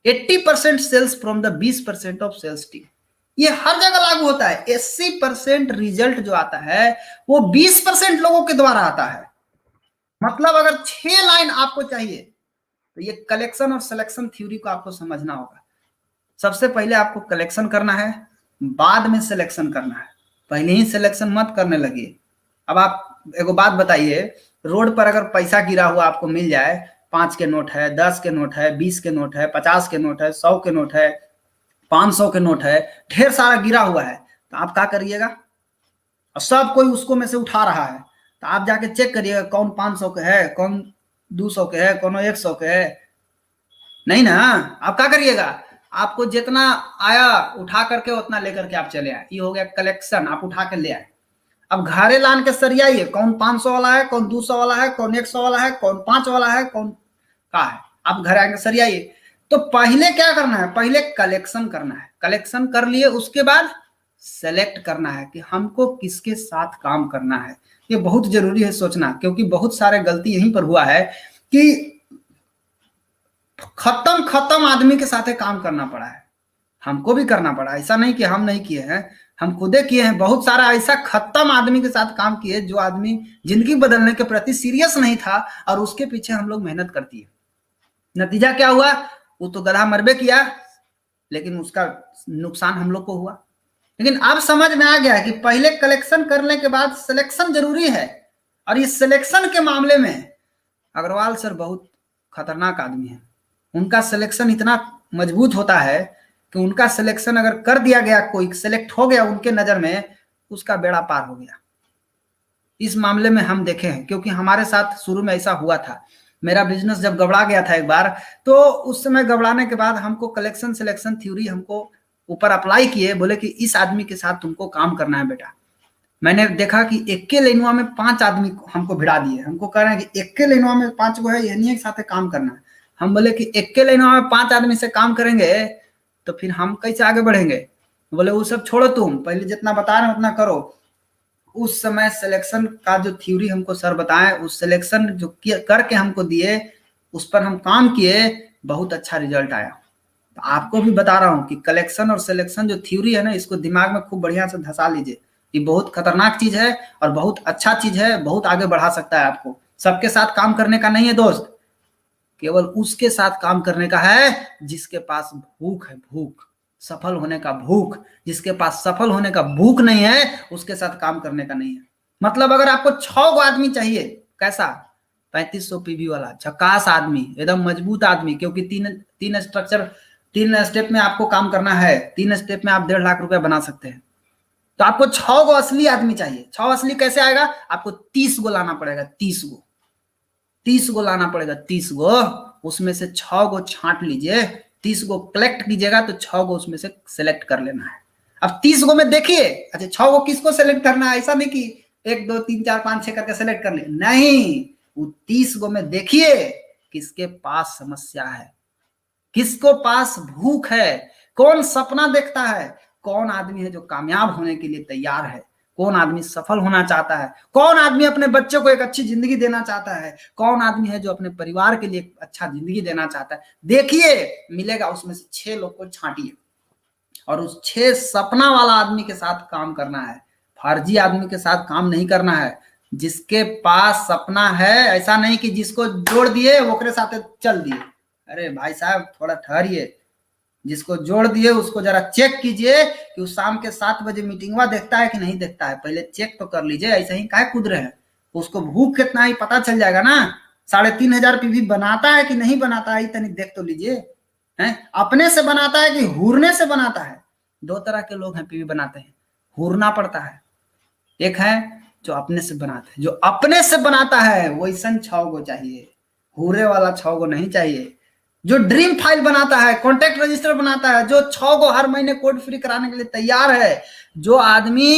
80% sales from the 20% of sales team. ये हर जगह लागू होता है। 80% रिजल्ट जो आता है वो 20% लोगों के द्वारा आता है। मतलब अगर 6 लाइन आपको चाहिए तो ये कलेक्शन और सिलेक्शन थ्योरी को आपको समझना होगा। सबसे पहले आपको कलेक्शन करना है, बाद में सिलेक्शन करना है। पहले ही सिलेक्शन मत करने लगिए। अब आप एगो बात बताइए, रोड पर अगर पैसा गिरा हुआ आपको मिल जाए, 5 के नोट है, 10 के नोट है, 20 के नोट है, 50 के नोट है, 100 के नोट है, 500 के नोट है, ढेर सारा गिरा हुआ है, तो आप क्या करिएगा, और सब कोई उसको में से उठा रहा है, तो आप जाके चेक करिएगा कौन 500 के है, कौन 200 के है, कौन 100 के है। नहीं ना, आप क्या करिएगा, आपको जितना आया उठा करके उतना लेकर के आप चले आए। ये हो गया कलेक्शन, आप उठा के ले आए। अब घरे लान के सरियाइए, कौन 500 वाला है, कौन 200 वाला है, कौन 100 वाला है, कौन 5 वाला है, कौन का है, आप घर आके सरियाइए। तो पहले क्या करना है, पहले कलेक्शन करना है। कलेक्शन कर लिए, उसके बाद सेलेक्ट करना है कि हमको किसके साथ काम करना है। ये बहुत जरूरी है सोचना, क्योंकि बहुत सारे गलती यहीं पर हुआ है कि खत्म आदमी के साथ काम करना पड़ा है। हमको भी करना पड़ा, ऐसा नहीं कि हम नहीं किए हैं, हम खुदे किए हैं। बहुत सारा ऐसा खत्म आदमी के साथ काम किए जो आदमी जिंदगी बदलने के प्रति सीरियस नहीं था, और उसके पीछे हम लोग मेहनत करती है। नतीजा क्या हुआ, वो तो गधा मरबे किया, लेकिन उसका नुकसान हम लोग को हुआ। लेकिन अब समझ में आ गया है कि पहले कलेक्शन करने के बाद सिलेक्शन जरूरी है। और इस सिलेक्शन के मामले में अग्रवाल सर बहुत खतरनाक आदमी है। उनका सिलेक्शन इतना मजबूत होता है कि उनका सिलेक्शन अगर कर दिया गया, कोई सिलेक्ट हो गया उनके नजर में, उसका बेड़ा पार हो गया। इस मामले में हम देखे हैं, क्योंकि हमारे साथ शुरू में ऐसा हुआ था। मेरा बिजनेस जब गबड़ा गया था एक बार, तो उस समय गबड़ाने के बाद हमको कलेक्शन सिलेक्शन थ्योरी हमको ऊपर अप्लाई किए, बोले कि इस आदमी के साथ तुमको काम करना है बेटा। मैंने देखा कि एक के लेनुआ में 5 आदमी हमको भिड़ा दिए, हमको कह रहे हैं कि एक के लेनुआ में 5 गो है, यही के साथ काम करना है। हम बोले कि एक के लेनुआ में 5 आदमी से काम करेंगे तो फिर हम कैसे आगे बढ़ेंगे। बोले वो सब छोड़ो, तुम पहले जितना बता रहे हो उतना करो। उस समय सिलेक्शन का जो थ्योरी हमको सर बताए, उस सिलेक्शन जो करके हमको दिए, उस पर हम काम किए, बहुत अच्छा रिजल्ट आया। तो आपको भी बता रहा हूं कि कलेक्शन और सिलेक्शन जो थ्योरी है ना, इसको दिमाग में खूब बढ़िया से धसा लीजिए। ये बहुत खतरनाक चीज है और बहुत अच्छा चीज है, बहुत आगे बढ़ा सकता है आपको। सबके साथ काम करने का नहीं है दोस्त, केवल उसके साथ काम करने का है जिसके पास भूख है, भूख सफल होने का भूख। जिसके पास सफल होने का भूख नहीं है उसके साथ काम करने का नहीं है। मतलब अगर आपको 6 गो आदमी चाहिए, कैसा 3500 पीवी वाला झकास आदमी, एकदम मजबूत आदमी, क्योंकि तीन स्ट्रक्चर 3 स्टेप में आपको काम करना है। 3 स्टेप में आप 1.5 लाख रुपया बना सकते हैं। तो आपको 6 गो असली आदमी चाहिए। 6 असली कैसे आएगा, आपको 30 गो लाना पड़ेगा, 30 गो लाना पड़ेगा, 30 गो। उसमें से 6 गो छांट लीजिए, 30 गो कलेक्ट कीजिएगा तो 6 गो उसमें से सेलेक्ट कर लेना है। अब 30 गो में देखिए, अच्छा 6 गो किसको सेलेक्ट करना है, ऐसा नहीं कि 1 2 3 4 5 6 करके सेलेक्ट कर ले, नहीं, वो 30 गो में देखिए किसके पास समस्या है, किसको पास भूख है, कौन सपना देखता है, कौन आदमी है जो कामयाब होने के लिए तैयार है, कौन आदमी सफल होना चाहता है, कौन आदमी अपने बच्चों को एक अच्छी जिंदगी देना चाहता है, कौन आदमी है जो अपने परिवार के लिए एक अच्छा जिंदगी देना चाहता है। देखिए मिलेगा, उसमें से 6 लोग को छांटिए और उस 6 सपना वाला आदमी के साथ काम करना है। फर्जी आदमी के साथ काम नहीं करना है। जिसके पास सपना है, ऐसा नहीं कि जिसको जोड़ दिए ओकरे साथ चल दिए। अरे भाई साहब थोड़ा ठहरिए, जिसको जोड़ दिए उसको जरा चेक कीजिए कि उस शाम के 7 बजे मीटिंगवा देखता है कि नहीं देखता है, पहले चेक तो कर लीजिए। ऐसे ही काहे कूद रहे हैं, उसको भूख कितना ही पता चल जाएगा ना। 3500 पीवी बनाता है कि नहीं बनाता है, तनी देख तो लीजिए। है अपने से बनाता है कि हुरने से बनाता है। 2 तरह के लोग हैं पीवी बनाते हैं, हुरना पड़ता है। एक है जो अपने से बनाते हैं, जो अपने से बनाता है वैसन 6 गो चाहिए, हुरे वाला 6 गो नहीं चाहिए। जो ड्रीम फाइल बनाता है, कॉन्टेक्ट रजिस्टर बनाता है, जो 6 गो हर महीने कोड फ्री कराने के लिए तैयार है, जो आदमी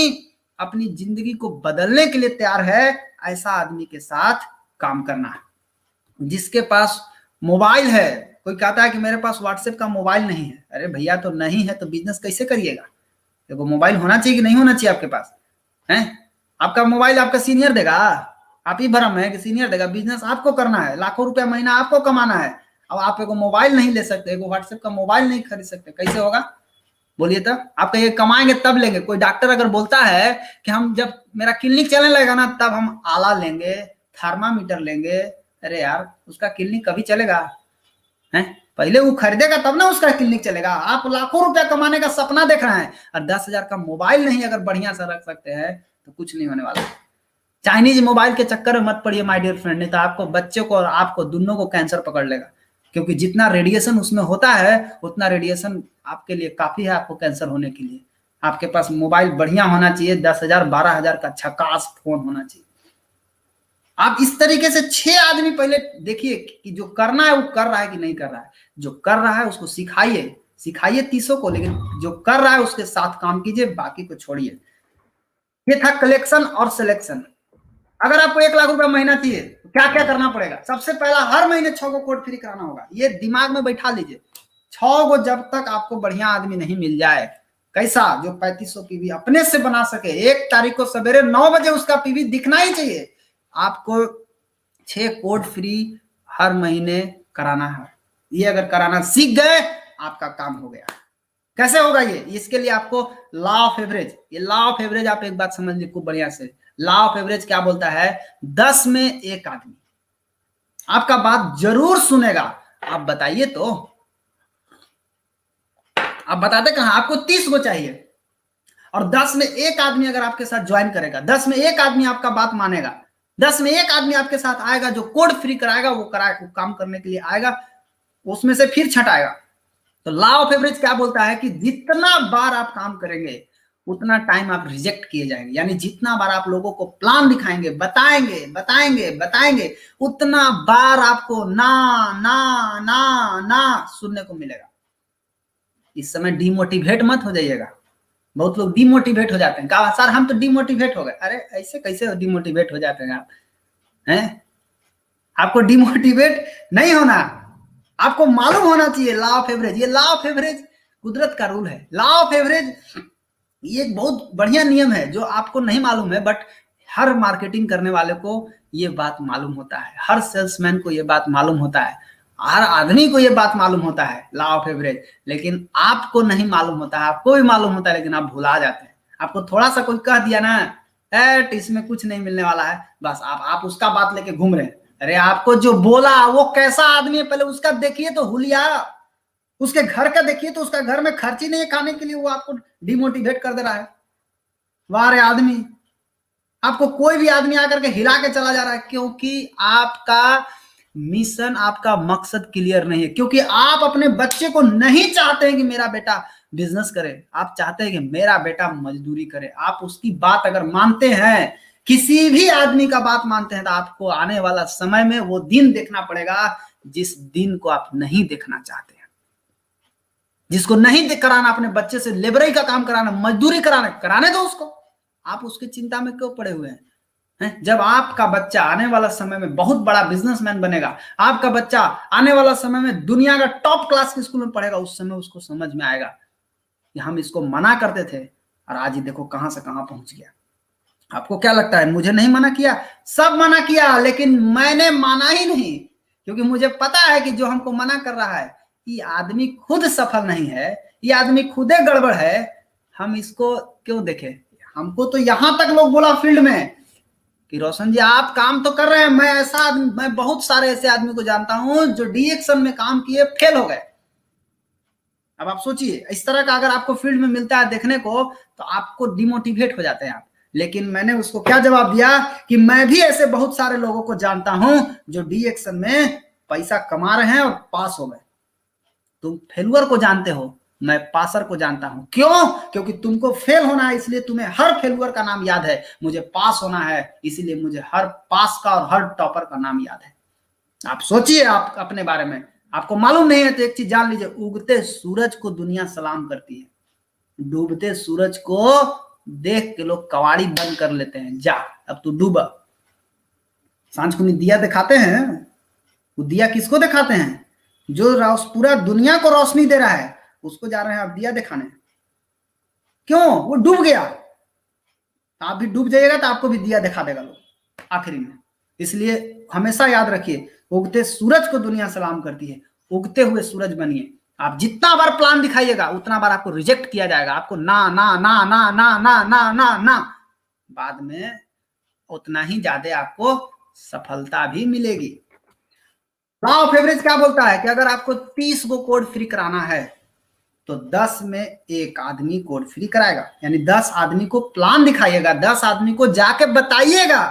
अपनी जिंदगी को बदलने के लिए तैयार है, ऐसा आदमी के साथ काम करना है। जिसके पास मोबाइल है, कोई कहता है कि मेरे पास व्हाट्सएप का मोबाइल नहीं है, अरे भैया तो नहीं है तो बिजनेस कैसे करिएगा। देखो मोबाइल होना चाहिए कि नहीं होना चाहिए आपके पास है। आपका मोबाइल आपका सीनियर देगा, आप ही भरम है कि सीनियर देगा। बिजनेस आपको करना है, लाखों रुपया महीना आपको कमाना है। अब आप एगो मोबाइल नहीं ले सकते, एगो व्हाट्सएप का मोबाइल नहीं खरीद सकते, कैसे होगा बोलिए। तो आप कहिए कमाएंगे तब लेंगे। कोई डॉक्टर अगर बोलता है कि हम जब मेरा क्लिनिक चलने लगेगा ना तब हम आला लेंगे, थर्मामीटर लेंगे, अरे यार उसका क्लिनिक कभी चलेगा है। पहले वो खरीदेगा तब ना उसका क्लिनिक चलेगा। आप लाखों रुपया कमाने का सपना देख रहे हैं और 10,000 का मोबाइल नहीं अगर बढ़िया से रख सकते हैं तो कुछ नहीं होने वाला। चाइनीज मोबाइल के चक्कर में मत पड़िए माय डियर फ्रेंड, नहीं तो आपको बच्चे को और आपको दोनों को कैंसर पकड़ लेगा। क्योंकि जितना रेडिएशन उसमें होता है उतना रेडिएशन आपके लिए काफी है, आपको कैंसर होने के लिए। आपके पास मोबाइल बढ़िया होना चाहिए, 10,000 12,000 का झकास फोन होना चाहिए। आप इस तरीके से 6 आदमी पहले देखिए कि जो करना है वो कर रहा है कि नहीं कर रहा है। जो कर रहा है उसको सिखाइए, सिखाइए 30 को, लेकिन जो कर रहा है उसके साथ काम कीजिए, बाकी को छोड़िए। ये था कलेक्शन और सिलेक्शन। अगर आपको 1 लाख रुपया महीना चाहिए तो क्या क्या करना पड़ेगा। सबसे पहला हर महीने 6 को कोड फ्री कराना होगा, ये दिमाग में बैठा लीजिए। 6 को जब तक आपको बढ़िया आदमी नहीं मिल जाए, कैसा जो 3500 पीवी अपने से बना सके, 1 तारीख को सवेरे 9 बजे उसका पीवी दिखना ही चाहिए। आपको 6 कोड फ्री हर महीने कराना है। ये अगर कराना सीख गए आपका काम हो गया। कैसे होगा ये, इसके लिए आपको लॉ ऑफ एवरेज, ये लॉ ऑफ एवरेज आप एक बात समझ लीजिए खूब बढ़िया से। लॉ ऑफ एवरेज क्या बोलता है, 10 में 1 आदमी आपका बात जरूर सुनेगा। आप बताइए तो, आप बताते कहां, आपको 30 को चाहिए और 10 में 1 आदमी अगर आपके साथ ज्वाइन करेगा, 10 में 1 आदमी आपका बात मानेगा, 10 में 1 आदमी आपके साथ आएगा जो कोड फ्री कराएगा, वो काम करने के लिए आएगा, उसमें से फिर छटाएगा। तो लॉ ऑफ एवरेज क्या बोलता है कि जितना बार आप काम करेंगे उतना टाइम आप रिजेक्ट किए जाएंगे। यानी जितना बार आप लोगों को प्लान दिखाएंगे, बताएंगे बताएंगे बताएंगे, उतना बार आपको ना ना ना ना सुनने को मिलेगा। इस समय डिमोटिवेट मत हो जाइएगा। बहुत लोग डिमोटिवेट हो जाते हैं, कहा सर हम तो डिमोटिवेट हो गए। अरे ऐसे कैसे डिमोटिवेट हो जाते हैं आप? हैं? आपको डिमोटिवेट नहीं होना, आपको मालूम होना चाहिए लॉ ऑफ एवरेज। ये लॉ ऑफ एवरेज कुदरत का रूल है। लॉ ऑफ एवरेज ये एक बहुत बढ़िया नियम है जो आपको नहीं मालूम है, बट हर मार्केटिंग करने वाले को ये बात मालूम होता है, हर सेल्समैन को ये बात मालूम होता है, हर आदमी को ये बात मालूम होता है, लॉ ऑफ एवरेज। लेकिन आपको नहीं मालूम होता है, आपको भी मालूम होता है लेकिन आप भुला जाते हैं। आपको थोड़ा सा कोई कह दिया ना, एट इसमें कुछ नहीं मिलने वाला है, बस आप उसका बात लेके घूम रहे हैं। अरे आपको जो बोला वो कैसा आदमी है पहले उसका देखिए तो हुलिया, उसके घर का देखिए तो उसका घर में खर्च ही नहीं है खाने के लिए, वो आपको डिमोटिवेट कर दे रहा है। वाह रे आदमी, आपको कोई भी आदमी आकर के हिला के चला जा रहा है, क्योंकि आपका मिशन, आपका मकसद क्लियर नहीं है। क्योंकि आप अपने बच्चे को नहीं चाहते हैं कि मेरा बेटा बिजनेस करे, आप चाहते हैं कि मेरा बेटा मजदूरी करे। आप उसकी बात अगर मानते हैं, किसी भी आदमी का बात मानते हैं, तो आपको आने वाला समय में वो दिन देखना पड़ेगा जिस दिन को आप नहीं देखना चाहते हैं। जिसको नहीं कराना अपने बच्चे से लेबरई का काम कराना, मजदूरी कराने दो उसको। आप उसकी चिंता में क्यों पड़े हुए हैं? जब आपका बच्चा आने वाला समय में बहुत बड़ा बिजनेसमैन बनेगा, आपका बच्चा आने वाला समय में दुनिया का टॉप क्लास के स्कूल में पढ़ेगा, उस समय उसको समझ में आएगा कि हम इसको मना करते थे और आज ही देखो कहां से कहां पहुंच गया। आपको क्या लगता है मुझे नहीं मना किया? सब मना किया, लेकिन मैंने माना ही नहीं, क्योंकि मुझे पता है कि जो हमको मना कर रहा है ये आदमी खुद सफल नहीं है, ये आदमी खुदे गड़बड़ है, हम इसको क्यों देखें? हमको तो यहां तक लोग बोला फील्ड में कि रोशन जी आप काम तो कर रहे हैं, मैं बहुत सारे ऐसे आदमी को जानता हूं जो डीएक्शन में काम किए फेल हो गए। अब आप सोचिए, इस तरह का अगर आपको फील्ड में मिलता है देखने को तो आपको डिमोटिवेट हो जाते हैं आप। लेकिन मैंने उसको क्या जवाब दिया कि मैं भी ऐसे बहुत सारे लोगों को जानता हूं जो डीएक्शन में पैसा कमा रहे हैं और पास हो गए। तुम फेलुअर को जानते हो, मैं पासर को जानता हूं। क्यों? क्योंकि तुमको फेल होना है इसलिए तुम्हें हर फेलुअर का नाम याद है, मुझे पास होना है इसीलिए मुझे हर पास का और हर टॉपर का नाम याद है। आप सोचिए आप अपने बारे में, आपको मालूम नहीं है तो एक चीज जान लीजिए, उगते सूरज को दुनिया सलाम करती है, डूबते सूरज को देख के लोग कवाड़ी बंद कर लेते हैं। जा अब तू डूबा। सांझ को दिया दिखाते हैं, वो दिया किसको दिखाते हैं? जो पूरा दुनिया को रोशनी दे रहा है उसको जा रहे हैं आप दिया दिखाने। क्यों? वो डूब गया, आप भी डूब जाइएगा तो आपको भी दिया दिखा देगा लोग आखिरी में। इसलिए हमेशा याद रखिए, उगते सूरज को दुनिया सलाम करती है, उगते हुए सूरज बनिए। आप जितना बार प्लान दिखाइएगा उतना बार आपको रिजेक्ट किया जाएगा, आपको ना ना ना ना ना ना ना ना ना, बाद में उतना ही ज्यादा आपको सफलता भी मिलेगी। लॉ ऑफ एवरेज क्या बोलता है कि अगर आपको 30 गो कोड फ्री कराना है तो 10 में एक आदमी कोड फ्री कराएगा। यानी 10 आदमी को प्लान दिखाइएगा, 10 आदमी को जाके बताइएगा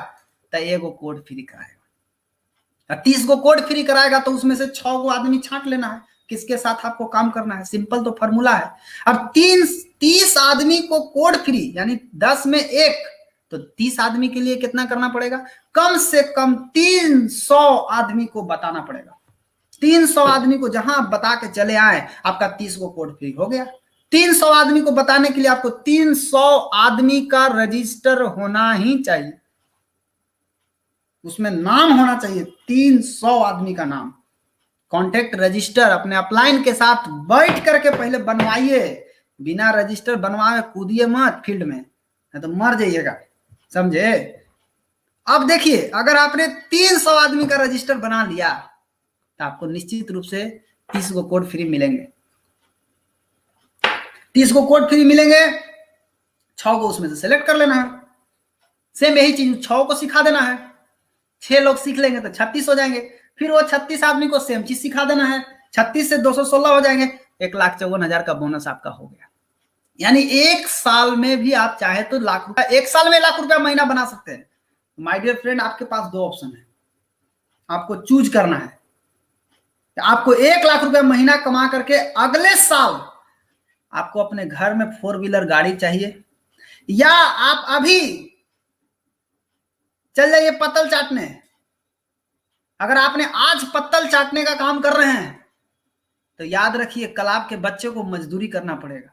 तो एगो कोड फ्री कराएगा। 30 गो कोड फ्री कराएगा तो उसमें से 6 गो आदमी छांट लेना है किसके साथ आपको काम करना है। सिंपल तो फॉर्मूला है। अब 30 आदमी को कोड फ्री यानी 10 में एक, तो 30 आदमी के लिए कितना करना पड़ेगा? कम से कम 300 आदमी को बताना पड़ेगा। 300 आदमी को जहां आप बता के चले आए आपका 30 को कोड फ्री हो गया। 300 आदमी को बताने के लिए आपको 300 आदमी का रजिस्टर होना ही चाहिए, उसमें नाम होना चाहिए 300 आदमी का नाम। कॉन्टेक्ट रजिस्टर अपने अपलाइन के साथ बैठ करके पहले बनवाइए, बिना रजिस्टर बनवाए कूदिए मत फील्ड में, नहीं तो मर जाइएगा, समझे? अब देखिए, अगर आपने 300 आदमी का रजिस्टर बना लिया तो आपको निश्चित रूप से 30 को कोड फ्री मिलेंगे। 30 को कोड फ्री मिलेंगे, 6 को उसमें से सेलेक्ट कर लेना है। सेम यही चीज 6 को सिखा देना है, 6 लोग सीख लेंगे तो 36 हो जाएंगे। फिर वो 36 आदमी को सेम चीज सिखा देना है, 36 से 216 हो जाएंगे, 1,54,000 का बोनस आपका हो गया। यानी एक साल में भी आप चाहे तो लाख रुपया, एक साल में ₹1,00,000 महीना बना सकते हैं। माय डियर फ्रेंड, आपके पास 2 ऑप्शन है, आपको चूज करना है। आपको ₹1,00,000 महीना कमा करके अगले साल आपको अपने घर में 4 व्हीलर गाड़ी चाहिए, या आप अभी चल जाइए पत्तल चाटने। अगर आपने आज पत्तल चाटने का काम कर रहे हैं तो याद रखिए कल आपके बच्चे को मजदूरी करना पड़ेगा,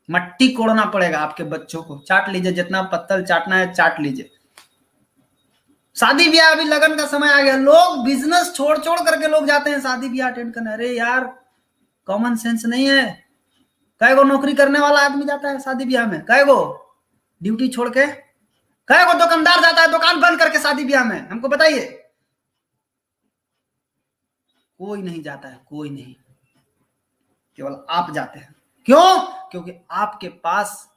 मट्टी कोड़ना पड़ेगा आपके बच्चों को। चाट लीजिए, जितना पत्तल चाटना है चाट लीजिए। शादी ब्याह, अभी लगन का समय आ गया, लोग बिजनेस छोड़ छोड़ करके लोग जाते हैं शादी ब्याह अटेंड करने। अरे यार, कॉमन सेंस नहीं है। कई गो नौकरी करने वाला आदमी जाता है शादी ब्याह में, कई गो ड्यूटी छोड़ के, कई गो दुकानदार जाता है दुकान बंद करके शादी ब्याह में, हमको बताइए। कोई नहीं जाता है, कोई नहीं, केवल आप जाते हैं। क्यों? क्योंकि आपके पास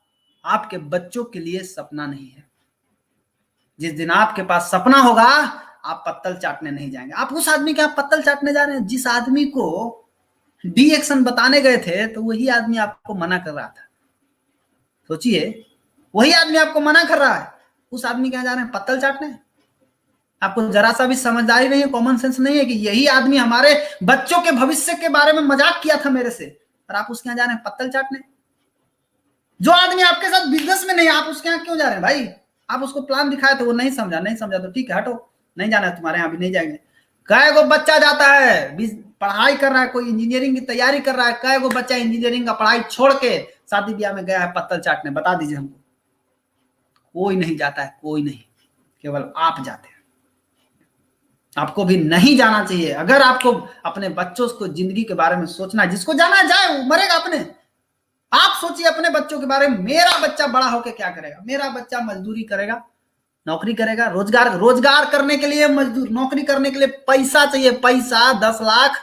आपके बच्चों के लिए सपना नहीं है। जिस दिन आपके पास सपना होगा आप पत्तल चाटने नहीं जाएंगे। आप उस आदमी के आप पत्तल चाटने जा रहे हैं जिस आदमी को डी एक्शन बताने गए थे, तो वही आदमी आपको मना कर रहा था। सोचिए, वही आदमी आपको मना कर रहा है, उस आदमी के यहाँ जा रहे हैं पत्तल चाटने। आपको जरा सा भी समझदारी नहीं है, कॉमन सेंस नहीं है कि यही आदमी हमारे बच्चों के भविष्य के बारे में मजाक किया था मेरे से, और आप उसके यहाँ जा रहे हैं पत्तल चाटने। जो आदमी आपके साथ बिजनेस में नहीं, आप उसके यहाँ क्यों जा रहे हैं भाई? आप उसको प्लान दिखाए तो वो नहीं समझा, नहीं समझा तो ठीक है, हटो, नहीं जाना है तुम्हारे यहाँ, भी नहीं जाएंगे। कै गो बच्चा जाता है, पढ़ाई कर रहा है, कोई इंजीनियरिंग की तैयारी कर रहा है, कै गो बच्चा इंजीनियरिंग का पढ़ाई छोड़ के शादी ब्याह में गया है पत्तल चाटने? बता दीजिए हमको। कोई नहीं जाता है, कोई नहीं, केवल आप जाते हैं। आपको भी नहीं जाना चाहिए। अगर आपको अपने बच्चों को जिंदगी के बारे में सोचना है, जिसको जाना है जाए, वो मरेगा अपने। आप सोचिए अपने बच्चों के बारे में, मेरा बच्चा बड़ा होकर क्या करेगा? मेरा बच्चा मजदूरी करेगा, नौकरी करेगा, रोजगार करने के लिए मजदूर, नौकरी करने के लिए पैसा चाहिए, पैसा 10 लाख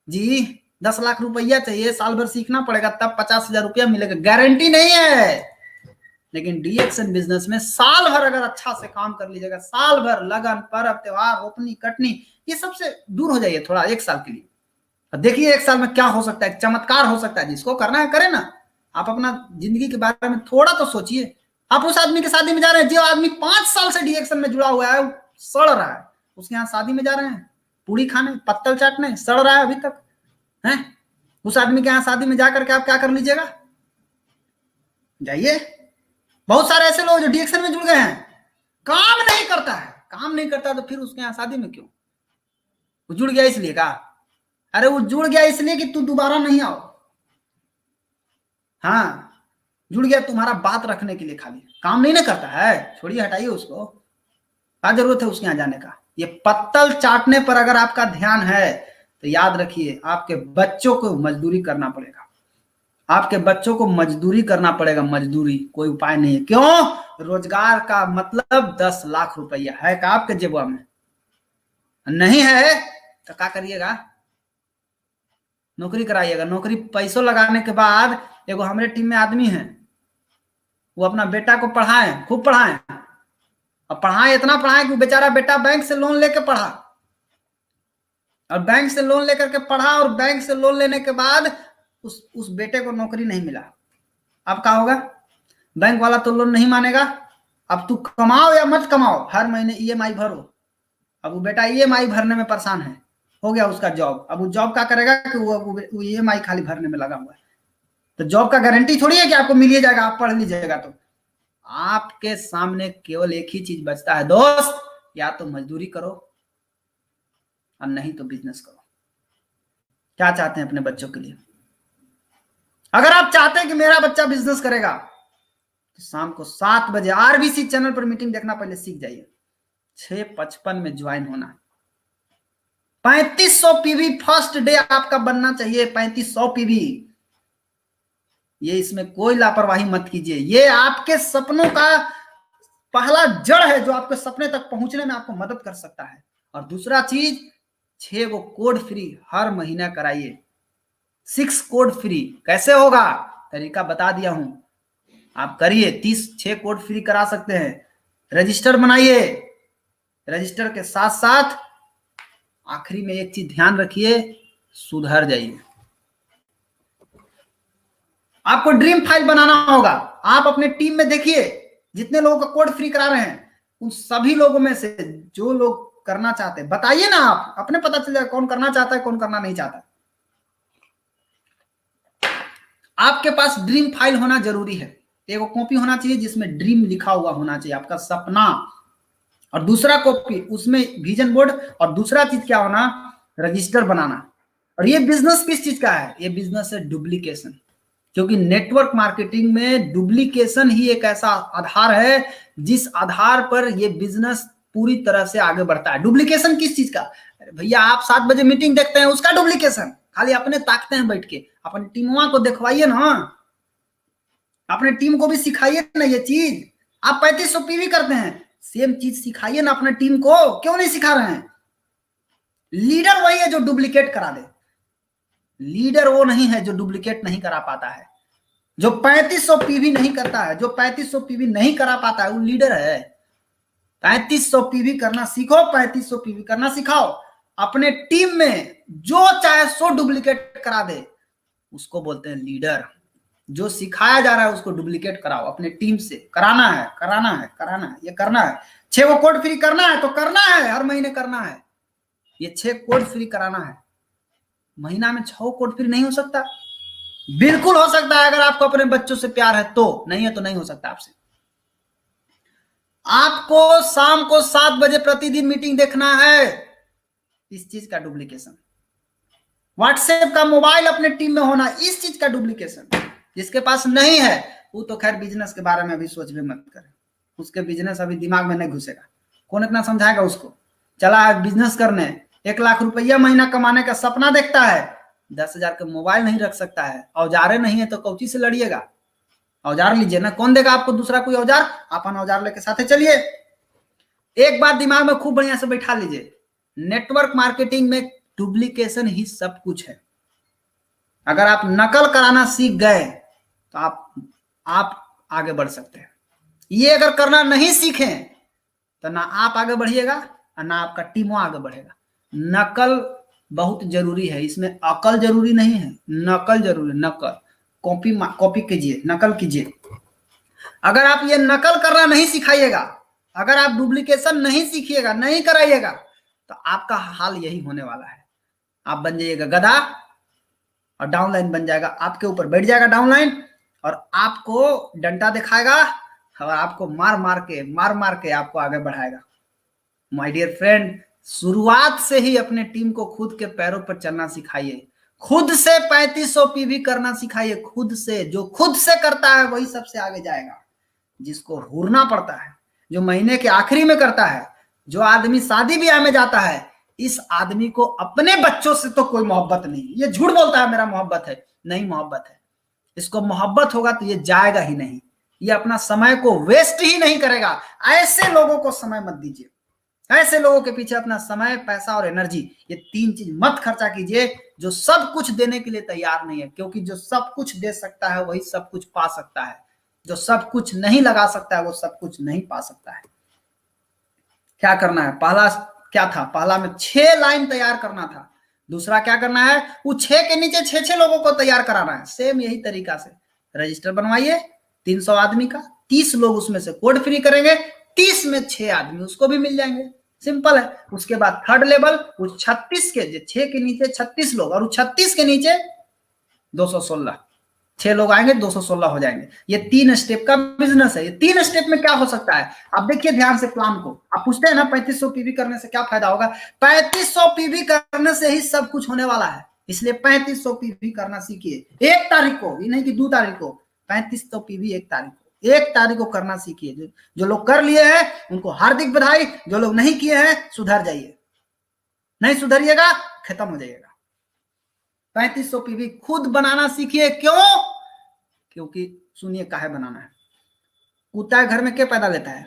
जी, 10 लाख रुपया चाहिए, साल भर सीखना पड़ेगा तब 50,000 रुपया मिलेगा, गारंटी नहीं है। लेकिन डी एक्शन बिजनेस में साल भर अगर अच्छा से काम कर लीजिएगा, साल भर लगन, पर्व, त्योहार, रोपनी, कटनी, ये सबसे दूर हो जाइए थोड़ा 1 साल के लिए। देखिए 1 साल में क्या हो सकता है, चमत्कार हो सकता है। जिसको करना है करे ना। आप अपना जिंदगी के बारे में थोड़ा तो सोचिए। आप उस आदमी के शादी में जा रहे हैं जो आदमी 5 साल से डी एक्शन में जुड़ा हुआ है, सड़ रहा है, उसके यहाँ शादी में जा रहे हैं पूड़ी खाने, पत्तल चाटने, सड़ रहा है अभी तक है। उस आदमी के यहाँ शादी में जाकर के आप क्या कर लीजिएगा? जाइए। बहुत सारे ऐसे लोग जो डी एक्शन में जुड़ गए हैं, काम नहीं करता है, काम नहीं करता तो फिर उसके यहाँ शादी में क्यों? वो जुड़ गया इसलिए का? अरे वो जुड़ गया इसलिए कि तू दोबारा नहीं आओ। हाँ, जुड़ गया तुम्हारा बात रखने के लिए, खाली काम नहीं ना करता है। छोड़िए, हटाइए उसको, क्या जरूरत है उसके यहाँ जाने का? ये पत्तल चाटने पर अगर आपका ध्यान है तो याद रखिए आपके बच्चों को मजदूरी करना पड़ेगा। आपके बच्चों को मजदूरी करना पड़ेगा, मजदूरी, कोई उपाय नहीं है। क्यों? रोजगार का मतलब 10 लाख रुपया है का आपके जेबा में? नहीं है तो क्या करिएगा? नौकरी कराइएगा। नौकरी पैसों लगाने के बाद, एगो हमारे टीम में आदमी है, वो अपना बेटा को पढ़ाए, खूब पढ़ाए, और पढ़ाए, इतना पढ़ाए कि बेचारा बेटा बैंक से लोन लेके पढ़ा, और बैंक से लोन लेकर के पढ़ा, और बैंक से लोन लेने के बाद उस बेटे को नौकरी नहीं मिला। अब क्या होगा? बैंक वाला तो लोन नहीं मानेगा। अब तू कमाओ या मत कमाओ, हर महीने ईएमआई भरो। अब वो बेटा ईएमआई भरने में परेशान है, हो गया उसका जॉब। अब वो जॉब क्या करेगा कि वो ईएमआई खाली भरने में लगा हुआ है। तो जॉब का गारंटी थोड़ी है कि आपको मिल जाएगा, आप पढ़ लीजिएगा तो। आपके सामने केवल एक ही चीज बचता है दोस्त, या तो मजदूरी करो और नहीं तो बिजनेस करो। क्या चाहते हैं अपने बच्चों के लिए? अगर आप चाहते हैं कि मेरा बच्चा बिजनेस करेगा तो शाम को 7 बजे आरबीसी चैनल पर मीटिंग देखना, पहले सीख जाइए। 6:55 में ज्वाइन होना। 3500 पीवी फर्स्ट डे आपका बनना चाहिए, 3500 पीवी। ये इसमें कोई लापरवाही मत कीजिए। ये आपके सपनों का पहला जड़ है जो आपके सपने तक पहुंचने में आपको मदद कर सकता है। और दूसरा चीज, 6 गो कोड फ्री हर महीना कराइए। 6 कोड फ्री कैसे होगा? तरीका बता दिया हूं, आप करिए। 6 कोड फ्री करा सकते हैं। रजिस्टर बनाइए। रजिस्टर के साथ साथ आखिरी में एक चीज ध्यान रखिए, सुधर जाइए। आपको ड्रीम फाइल बनाना होगा। आप अपने टीम में देखिए, जितने लोगों का कोड फ्री करा रहे हैं, उन सभी लोगों में से जो लोग करना चाहते हैं, बताइए ना। आप अपने पता चल जाएगा कौन करना चाहता है, कौन करना नहीं चाहता। आपके पास ड्रीम फाइल होना जरूरी है। एक कॉपी होना चाहिए जिसमें ड्रीम लिखा हुआ होना चाहिए, आपका सपना, और दूसरा कॉपी उसमें विजन बोर्ड, और दूसरा चीज क्या होना, रजिस्टर बनाना। और ये बिजनेस किस चीज का है, ये बिजनेस है डुप्लीकेशन, क्योंकि नेटवर्क मार्केटिंग में डुप्लीकेशन ही एक ऐसा आधार है जिस आधार पर ये बिजनेस पूरी तरह से आगे बढ़ता है। डुप्लीकेशन किस चीज का, भैया आप 7 बजे मीटिंग देखते हैं उसका डुप्लीकेशन, खाली अपने ताकते हैं बैठ के, अपनी टीमवा को दिखवाइए ना, अपने टीम को भी सिखाइए ना ये चीज। आप 3500 पीवी करते हैं, सेम चीज सिखाइए ना अपने टीम को, क्यों नहीं सिखा रहे हैं? लीडर वही है जो डुप्लीकेट करा दे, लीडर वो नहीं है जो डुप्लीकेट नहीं करा पाता है। जो 3500 पीवी नहीं करता है, जो 3500 पीवी नहीं करा पाता है, वो लीडर है। 3500 पीवी करना सीखो, 3500 पीवी करना सिखाओ। अपने टीम में जो चाहे सो डुप्लीकेट करा दे उसको बोलते हैं लीडर। जो सिखाया जा रहा है उसको डुप्लीकेट कराओ, अपने टीम से कराना है, कराना है, कराना है, ये करना है। 6 वो कोड फ्री करना है तो करना है, हर महीने करना है। ये 6 कोड फ्री कराना है, महीना में 6 कोड फ्री नहीं हो सकता? बिल्कुल हो सकता है, अगर आपको अपने बच्चों से प्यार है तो, नहीं है तो नहीं हो सकता आपसे। आपको शाम को 7 बजे प्रतिदिन मीटिंग देखना है, इस चीज का डुप्लीकेशन। व्हाट्सएप का मोबाइल अपने टीम में होना, इस चीज का डुप्लीकेशन। जिसके पास नहीं है वो तो खैर बिजनेस के बारे में अभी सोच भी मत करे, उसके बिजनेस अभी दिमाग में नहीं घुसेगा, कौन इतना समझाएगा उसको। चला है बिजनेस करने, 1 लाख रुपया महीना कमाने का सपना देखता है, 10,000 का मोबाइल नहीं रख सकता है, औजारे नहीं है तो कौची से लड़िएगा? औजार लीजिए ना, कौन देगा आपको दूसरा कोई औजार? अपन औजार लेके साथे चलिए। एक बात दिमाग में खूब बढ़िया से बैठा लीजिए, नेटवर्क मार्केटिंग में डुप्लीकेशन ही सब कुछ है। अगर आप नकल कराना सीख गए तो आप आगे बढ़ सकते हैं। ये अगर करना नहीं सीखे तो ना आप आगे बढ़िएगा और ना आपका टीम आगे बढ़ेगा। नकल बहुत जरूरी है, इसमें अकल जरूरी नहीं है, नकल जरूरी। नकल कॉपी कीजिए, नकल कीजिए। अगर आप ये नकल करना नहीं सिखाइएगा, अगर आप डुप्लीकेशन नहीं सीखिएगा, नहीं कराइएगा, तो आपका हाल यही होने वाला है। आप बन जाइएगा गधा और डाउनलाइन बन जाएगा, आपके ऊपर बैठ जाएगा डाउनलाइन और आपको डंडा दिखाएगा और आपको मार मार के आपको आगे बढ़ाएगा। माय डियर फ्रेंड, शुरुआत से ही अपने टीम को खुद के पैरों पर चलना सिखाइए, खुद से 3500 पीवी करना सिखाइए, खुद से। जो खुद से करता है वही सबसे आगे जाएगा। जिसको हुरना पड़ता है, जो महीने के आखिरी में करता है, जो आदमी शादी ब्याह में जाता है, इस आदमी को अपने बच्चों से तो कोई मोहब्बत नहीं। ये झूठ बोलता है मेरा मोहब्बत है, नहीं मोहब्बत है। इसको मोहब्बत होगा तो ये जाएगा ही नहीं, ये अपना समय को वेस्ट ही नहीं करेगा। ऐसे लोगों को समय मत दीजिए, ऐसे लोगों के पीछे अपना समय, पैसा और एनर्जी, ये 3 चीज मत खर्चा कीजिए जो सब कुछ देने के लिए तैयार नहीं है। क्योंकि जो सब कुछ दे सकता है वही सब कुछ पा सकता है, जो सब कुछ नहीं लगा सकता है वो सब कुछ नहीं पा सकता है। क्या करना है, पहला क्या था, पहला में 6 लाइन तैयार करना था। दूसरा क्या करना है, वो 6 के नीचे 6 लोगों को तैयार कराना है। सेम यही तरीका से रजिस्टर बनवाइए 300 आदमी का, 30 लोग उसमें से कोड फ्री करेंगे, 30 में 6 आदमी उसको भी मिल जाएंगे, सिंपल है। उसके बाद थर्ड लेवल, वो 36 के 6 के नीचे 36 लोग और 36 के नीचे 216, 6 लोग आएंगे 216 हो जाएंगे। ये 3 स्टेप का बिजनेस है। ये 3 स्टेप में क्या हो सकता है, आप देखिए ध्यान से प्लान को। आप पूछते हैं ना 3500 पीवी करने से क्या फायदा होगा, 3500 पीवी करने से ही सब कुछ होने वाला है। इसलिए 3500 पीवी करना सीखिए 1 तारीख को, ये नहीं कि 2 तारीख को। 3500 पीवी 1 तारीख को, 1 तारीख को करना सीखिए। जो लोग कर लिए हैं उनको हार्दिक बधाई, जो लोग नहीं किए हैं सुधर जाइए, नहीं सुधरिएगा खत्म हो जाइएगा। 3500 पीवी खुद बनाना सीखिए। क्यों? क्योंकि सुनिए काहे बनाना है। कुत्ता घर में क्या पैदा लेता है,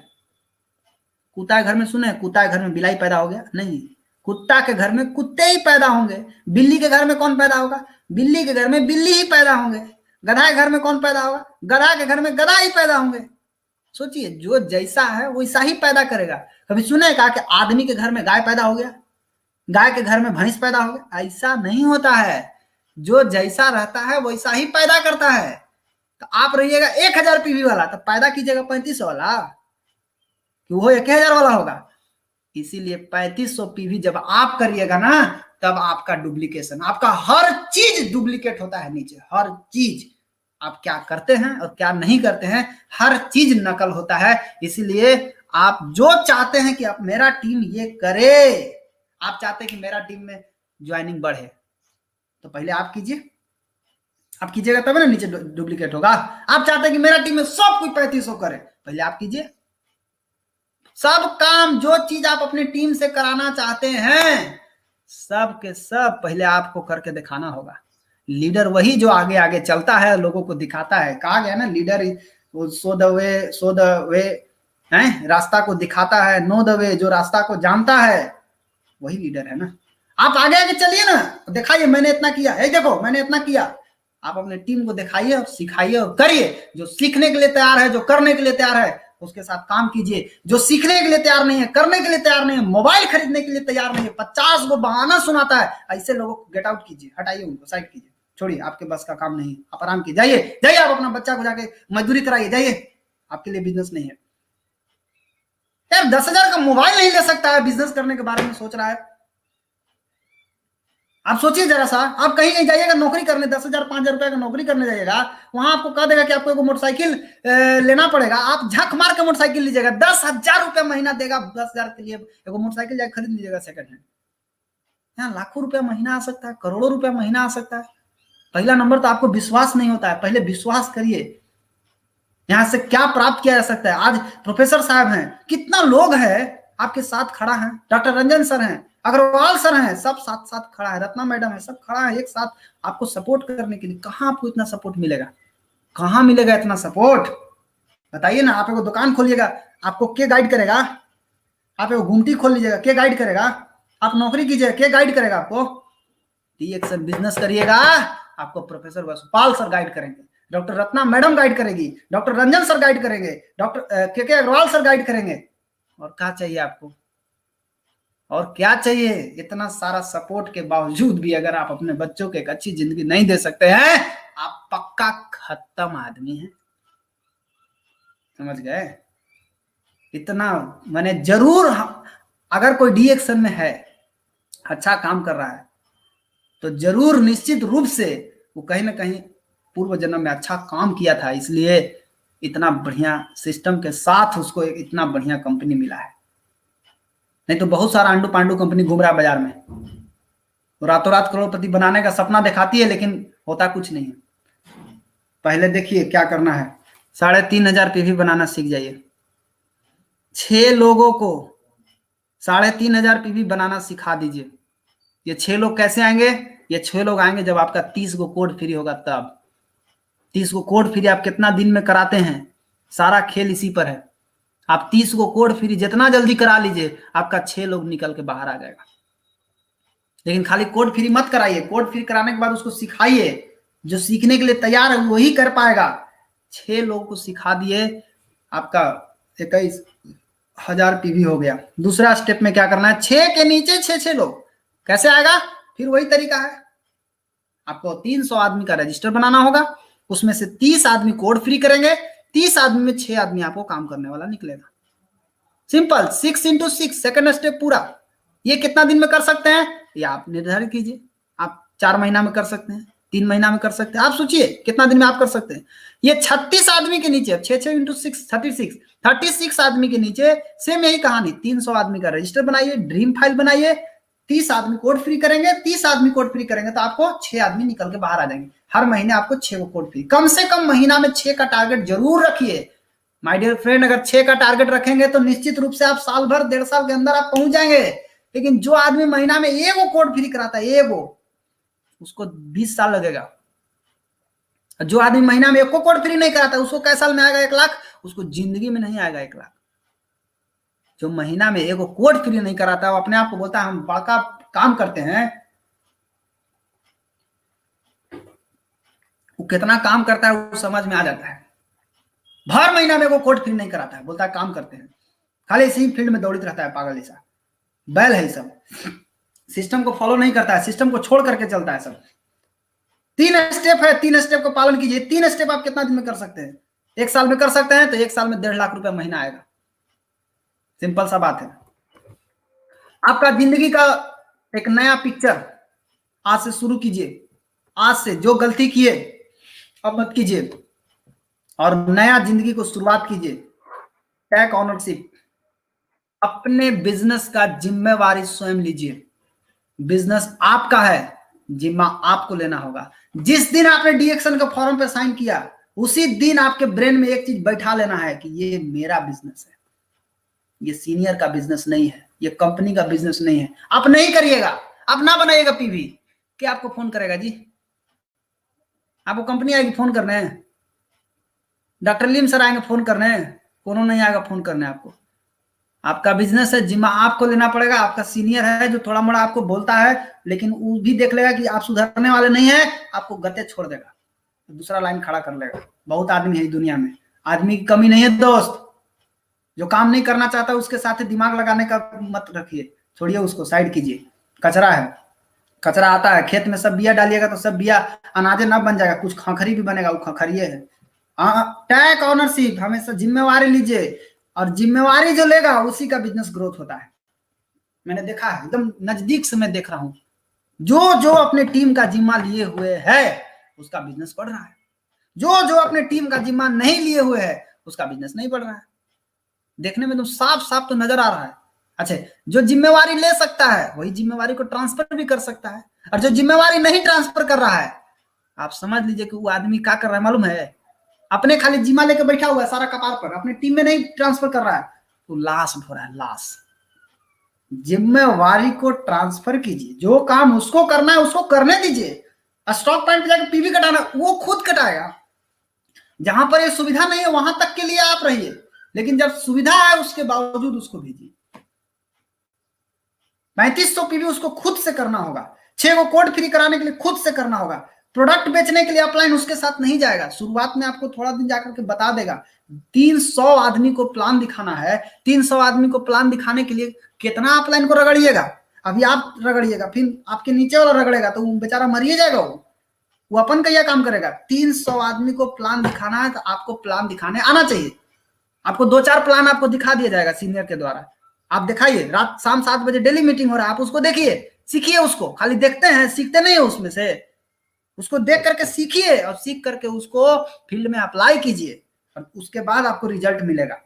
कुत्ता घर में, सुने कुत्ता घर में बिलाई पैदा हो गया नहीं, कुत्ता के घर में कुत्ते ही पैदा होंगे। बिल्ली के घर में कौन पैदा होगा, बिल्ली के घर में बिल्ली ही पैदा होंगे। गधा के घर में कौन पैदा होगा, गधा के घर में गधा ही पैदा होंगे। सोचिए, जो जैसा है वैसा ही पैदा करेगा। कभी सुने कहा कि आदमी के घर में गाय पैदा हो गया, गाय के घर में भैंस पैदा हो गया? ऐसा नहीं होता है। जो जैसा रहता है वैसा ही पैदा करता है। तो आप रहिएगा 1000 पीवी वाला तो पैदा कीजिएगा 3500 वाला, कि वो 1000 वाला होगा। इसीलिए 3500 पीवी जब आप करिएगा ना, तब आपका डुप्लीकेशन, आपका हर चीज डुप्लीकेट होता है नीचे, हर चीज। आप क्या करते हैं और क्या नहीं करते हैं, हर चीज नकल होता है। इसीलिए आप जो चाहते हैं कि आप मेरा टीम ये करे, आप चाहते हैं कि मेरा टीम में ज्वाइनिंग बढ़े, तो पहले आप कीजिए। आप कीजिएगा तब ना नीचे डुप्लीकेट होगा। आप चाहते हैं कि मेरा टीम में सब कोई 3500 करे, पहले आप कीजिए। सब काम जो चीज आप अपनी टीम से कराना चाहते हैं, सब के सब पहले आपको करके दिखाना होगा। लीडर वही जो आगे आगे चलता है, लोगों को दिखाता है। कहा गया ना, लीडर शो द वे है, रास्ता को दिखाता है। नो द वे, जो रास्ता को जानता है वही लीडर है ना। आप आगे आगे चलिए ना, दिखाइए मैंने इतना किया है, देखो मैंने इतना किया। आप अपने टीम को दिखाइए और सिखाइए और करिए। जो सीखने के लिए तैयार है, जो करने के लिए तैयार है, उसके साथ काम कीजिए। जो सीखने के लिए तैयार नहीं है, करने के लिए तैयार नहीं है, मोबाइल खरीदने के लिए तैयार नहीं है, 50 को बहाना सुनाता है, ऐसे लोगों को गेट आउट कीजिए, हटाइए उनको, साइड कीजिए, छोड़िए। आपके बस का काम नहीं, आप आराम कीजिए। जाइए जाइए, आप अपना बच्चा को जाके मजदूरी कराइए, जाइए। आपके लिए बिजनेस नहीं है यार। 10,000 का मोबाइल नहीं ले सकता है, बिजनेस करने के बारे में सोच रहा है। आप सोचिए जरा सा, आप कहीं नहीं जाइएगा नौकरी करने, 10,000 5,000 रुपए का नौकरी करने जाइएगा, वहां आपको कह देगा कि आपको एक मोटरसाइकिल लेना पड़ेगा। आप झक मार के मोटरसाइकिल लीजिएगा, 10,000 रुपए महीना देगा। 10,000 के लिए एक मोटरसाइकिल जाकर खरीद लीजिएगा सेकंड हैंड। यहाँ लाखों रुपया महीना आ सकता है, करोड़ों रुपया महीना आ सकता है। पहला नंबर तो आपको विश्वास नहीं होता है, पहले विश्वास करिए। यहाँ से क्या प्राप्त किया जा सकता है। आज प्रोफेसर साहब हैं, कितना लोग है आपके साथ खड़ा है। डॉक्टर रंजन सर हैं, अग्रवाल सर हैं, सब साथ साथ खड़ा है, रत्ना मैडम है, सब खड़ा है एक साथ आपको सपोर्ट करने के लिए। कहाँ आपको इतना सपोर्ट मिलेगा, कहाँ मिलेगा इतना सपोर्ट, बताइए ना। आप एक दुकान खोलिएगा, आपको के गाइड करेगा। आप एक घूमटी खोल लीजिएगा, के गाइड करेगा। आप नौकरी कीजिएगा, के गाइड करेगा आपको। टीएक्सएन बिजनेस करिएगा, आपको प्रोफेसर वसुपाल सर गाइड करेंगे, डॉक्टर रत्ना मैडम गाइड करेगी, डॉक्टर रंजन सर गाइड करेंगे, डॉक्टर के अग्रवाल सर गाइड करेंगे। और क्या चाहिए आपको, और क्या चाहिए। इतना सारा सपोर्ट के बावजूद भी अगर आप अपने बच्चों को एक अच्छी जिंदगी नहीं दे सकते हैं, आप पक्का खत्म आदमी हैं, समझ गए। इतना मैंने जरूर, अगर कोई डीएक्शन में है, अच्छा काम कर रहा है, तो जरूर निश्चित रूप से वो कहीं ना कहीं पूर्व जन्म में अच्छा काम किया था, इसलिए इतना बढ़िया सिस्टम के साथ उसको इतना बढ़िया कंपनी मिला है। नहीं तो बहुत सारा अंडू पांडू कंपनी घूम रहा है बाजार में, तो रातों रात करोड़पति बनाने का सपना दिखाती है, लेकिन होता कुछ नहीं है। पहले देखिए क्या करना है, 3,500 पीवी बनाना सीख जाइए। 6 लोगों को 3,500 पीवी बनाना सिखा दीजिए। ये 6 लोग कैसे आएंगे, ये 6 लोग आएंगे जब आपका 30 को कोड फ्री होगा। तब 30 को कोड फ्री आप कितना दिन में कराते हैं, सारा खेल इसी पर है। आप 30 को कोड फ्री जितना जल्दी करा लीजिए, आपका 6 लोग निकल के बाहर आ जाएगा। लेकिन खाली कोड फ्री मत कराइए, कोड फ्री कराने के बाद उसको सिखाइए। जो सीखने के लिए तैयार है वही कर पाएगा। 6 लोगों को सिखा दिए, आपका 21,000 पीवी हो गया। दूसरा स्टेप में क्या करना है, 6 के नीचे 6 लोग कैसे आएगा, फिर वही तरीका है। आपको 300 आदमी का रजिस्टर बनाना होगा, उसमें से 30 आदमी कोड फ्री करेंगे, 30 आदमी में 6 आदमी आपको काम करने वाला निकलेगा। सिंपल, 6 into 6 सेकंड स्टेप पूरा। ये कितना दिन में कर सकते हैं, ये आप निर्धारित कीजिए। आप 4 महीना में कर सकते हैं, 3 महीना में कर सकते हैं, आप सोचिए कितना दिन में आप कर सकते हैं। ये 36 आदमी के नीचे, 6 into 6 36 आदमी के नीचे सेम यही कहानी। 300 आदमी का रजिस्टर बनाइए, ड्रीम फाइल बनाइए, 30 आदमी कोड फ्री करेंगे, 30 आदमी कोड फ्री करेंगे तो आपको 6 आदमी निकल के बाहर आ जाएंगे। हर महीने आपको 6 को कोड फ्री, कम से कम महीना में 6 का टारगेट जरूर रखिए माय डियर फ्रेंड। अगर 6 का टारगेट रखेंगे तो निश्चित रूप से आप साल भर 1.5 साल के अंदर आप पहुंच जाएंगे। लेकिन जो आदमी महीना में 1 को कोड फ्री कराता है, 1 को, उसको 20 साल लगेगा। जो आदमी महीना में 1 को कोड फ्री नहीं कराता, उसको कै साल में आएगा 1 लाख, उसको जिंदगी में नहीं आएगा 1 लाख। जो महीना में 1 को कोड फ्री नहीं कराता, वो अपने आप को बोलता है हम बड़का काम करते हैं। वो कितना काम करता है वो समझ में आ जाता है। भर महीना में वो कोड फ्री नहीं कराता है, बोलता है काम करते हैं, खाली इसी फील्ड में दौड़ित रहता है, पागल जैसा बैल है सब। सिस्टम को फॉलो नहीं करता है, सिस्टम को छोड़ करके चलता है सब। 3 स्टेप है, 3 स्टेप को पालन कीजिए। 3 स्टेप आप कितना दिन में कर सकते हैं, 1 साल में कर सकते हैं, तो 1 साल में 1.5 लाख रुपया महीना आएगा। सिंपल सा बात है। आपका जिंदगी का एक नया पिक्चर आज से शुरू कीजिए। आज से जो गलती किए अब मत कीजिए और नया जिंदगी को शुरुआत कीजिए। टेक ऑनरशिप, अपने बिजनेस का जिम्मेवारी स्वयं लीजिए। बिजनेस आपका है, जिम्मा आपको लेना होगा। जिस दिन आपने डीएक्शन का फॉर्म पे साइन किया उसी दिन आपके ब्रेन में एक चीज बैठा लेना है कि ये मेरा बिजनेस है, ये सीनियर का बिजनेस नहीं है, ये कंपनी का बिजनेस नहीं है। आप नहीं करिएगा, आप ना बनाइएगा पीवी, क्या आपको फोन करेगा जी? आपको कंपनी आएगी फोन करने, डॉक्टर लीम सर आएंगे फोन करने, कोनो नहीं आएगा फोन करने आपको। आपका बिजनेस है, जिम्मा आपको लेना पड़ेगा। आपका सीनियर है जो थोड़ा मोड़ा आपको बोलता है, लेकिन वो भी देख लेगा कि आप सुधरने वाले नहीं है, आपको गते छोड़ देगा, दूसरा लाइन खड़ा कर लेगा। बहुत आदमी है दुनिया में, आदमी की कमी नहीं है दोस्त। जो काम नहीं करना चाहता उसके साथ दिमाग लगाने का मत रखिए, छोड़िए उसको, साइड कीजिए। कचरा है, कचरा आता है खेत में, सब बिया डालिएगा तो सब बिया अनाजे ना बन जाएगा, कुछ खखरी भी बनेगा, वो खखरिये है। टेक ऑनरशिप, हमेशा जिम्मेवारी लीजिए, और जिम्मेवारी जो लेगा उसी का बिजनेस ग्रोथ होता है। मैंने देखा है, एकदम नजदीक से मैं देख रहा हूं, जो जो अपने टीम का जिम्मा लिए हुए है उसका बिजनेस बढ़ रहा है, जो जो अपने टीम का जिम्मा नहीं लिए हुए है उसका बिजनेस नहीं बढ़ रहा है। देखने में तो साफ साफ तो नजर आ रहा है। अच्छा, जो जिम्मेवारी ले सकता है वही जिम्मेवारी को ट्रांसफर भी कर सकता है, और जो जिम्मेवारी नहीं ट्रांसफर कर रहा है, आप समझ लीजिए कि वो आदमी क्या कर रहा है मालूम है? अपने खाली जिम्मा लेके बैठा हुआ है सारा कपार पर, अपने टीम में नहीं ट्रांसफर कर रहा है, तो लाश ढो रहा है, लाश। जिम्मेवारी को ट्रांसफर कीजिए, जो काम उसको करना है उसको करने दीजिए। स्टॉक पॉइंट पे जाकर पीवी कटाना वो खुद कटाएगा। जहां पर ये सुविधा नहीं है वहां तक के लिए आप रहिए, लेकिन जब सुविधा है उसके बावजूद उसको भेजिए। 3500 पीवी उसको खुद से करना होगा, 6 को कोड फ्री कराने के लिए खुद से करना होगा। प्रोडक्ट बेचने के लिए अपलाइन उसके साथ नहीं जाएगा, शुरुआत में आपको थोड़ा दिन जाकर के बता देगा। 300 आदमी को प्लान दिखाना है, 300 आदमी को प्लान दिखाने के लिए कितना अपलाइन को रगड़िएगा? अभी आप रगड़िएगा, फिर आपके नीचे वाला रगड़ेगा तो वो बेचारा मरिए जाएगा। वो अपन का यह काम करेगा। 300 आदमी को प्लान दिखाना है तो आपको प्लान दिखाने आना चाहिए। आपको 2-4 प्लान आपको दिखा दिया जाएगा सीनियर के द्वारा, आप दिखाइए। रात शाम 7 बजे डेली मीटिंग हो रहा है, आप उसको देखिए, सीखिए उसको। खाली देखते हैं, सीखते नहीं है उसमें से, उसको देख करके सीखिए और सीख करके उसको फील्ड में अप्लाई कीजिए, और उसके बाद आपको रिजल्ट मिलेगा।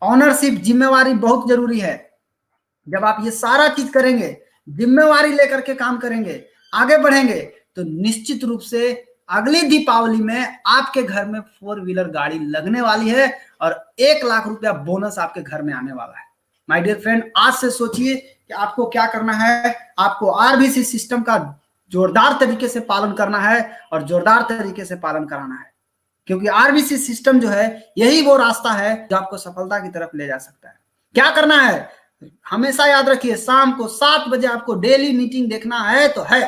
ऑनरशिप, जिम्मेवारी बहुत जरूरी है। जब आप ये सारा चीज करेंगे, जिम्मेवारी लेकर के काम करेंगे, आगे बढ़ेंगे, तो निश्चित रूप से अगली दीपावली में आपके घर में 4 व्हीलर गाड़ी लगने वाली है और 1 लाख रुपया बोनस आपके घर में आने वाला है। माय डियर फ्रेंड, आज से सोचिए कि आपको क्या करना है। आपको आरबीसी सिस्टम का जोरदार तरीके से पालन करना है और जोरदार तरीके से पालन कराना है, क्योंकि आरबीसी सिस्टम जो है यही वो रास्ता है जो आपको सफलता की तरफ ले जा सकता है। क्या करना है? हमेशा याद रखिए, शाम को 7 बजे आपको डेली मीटिंग देखना है तो है।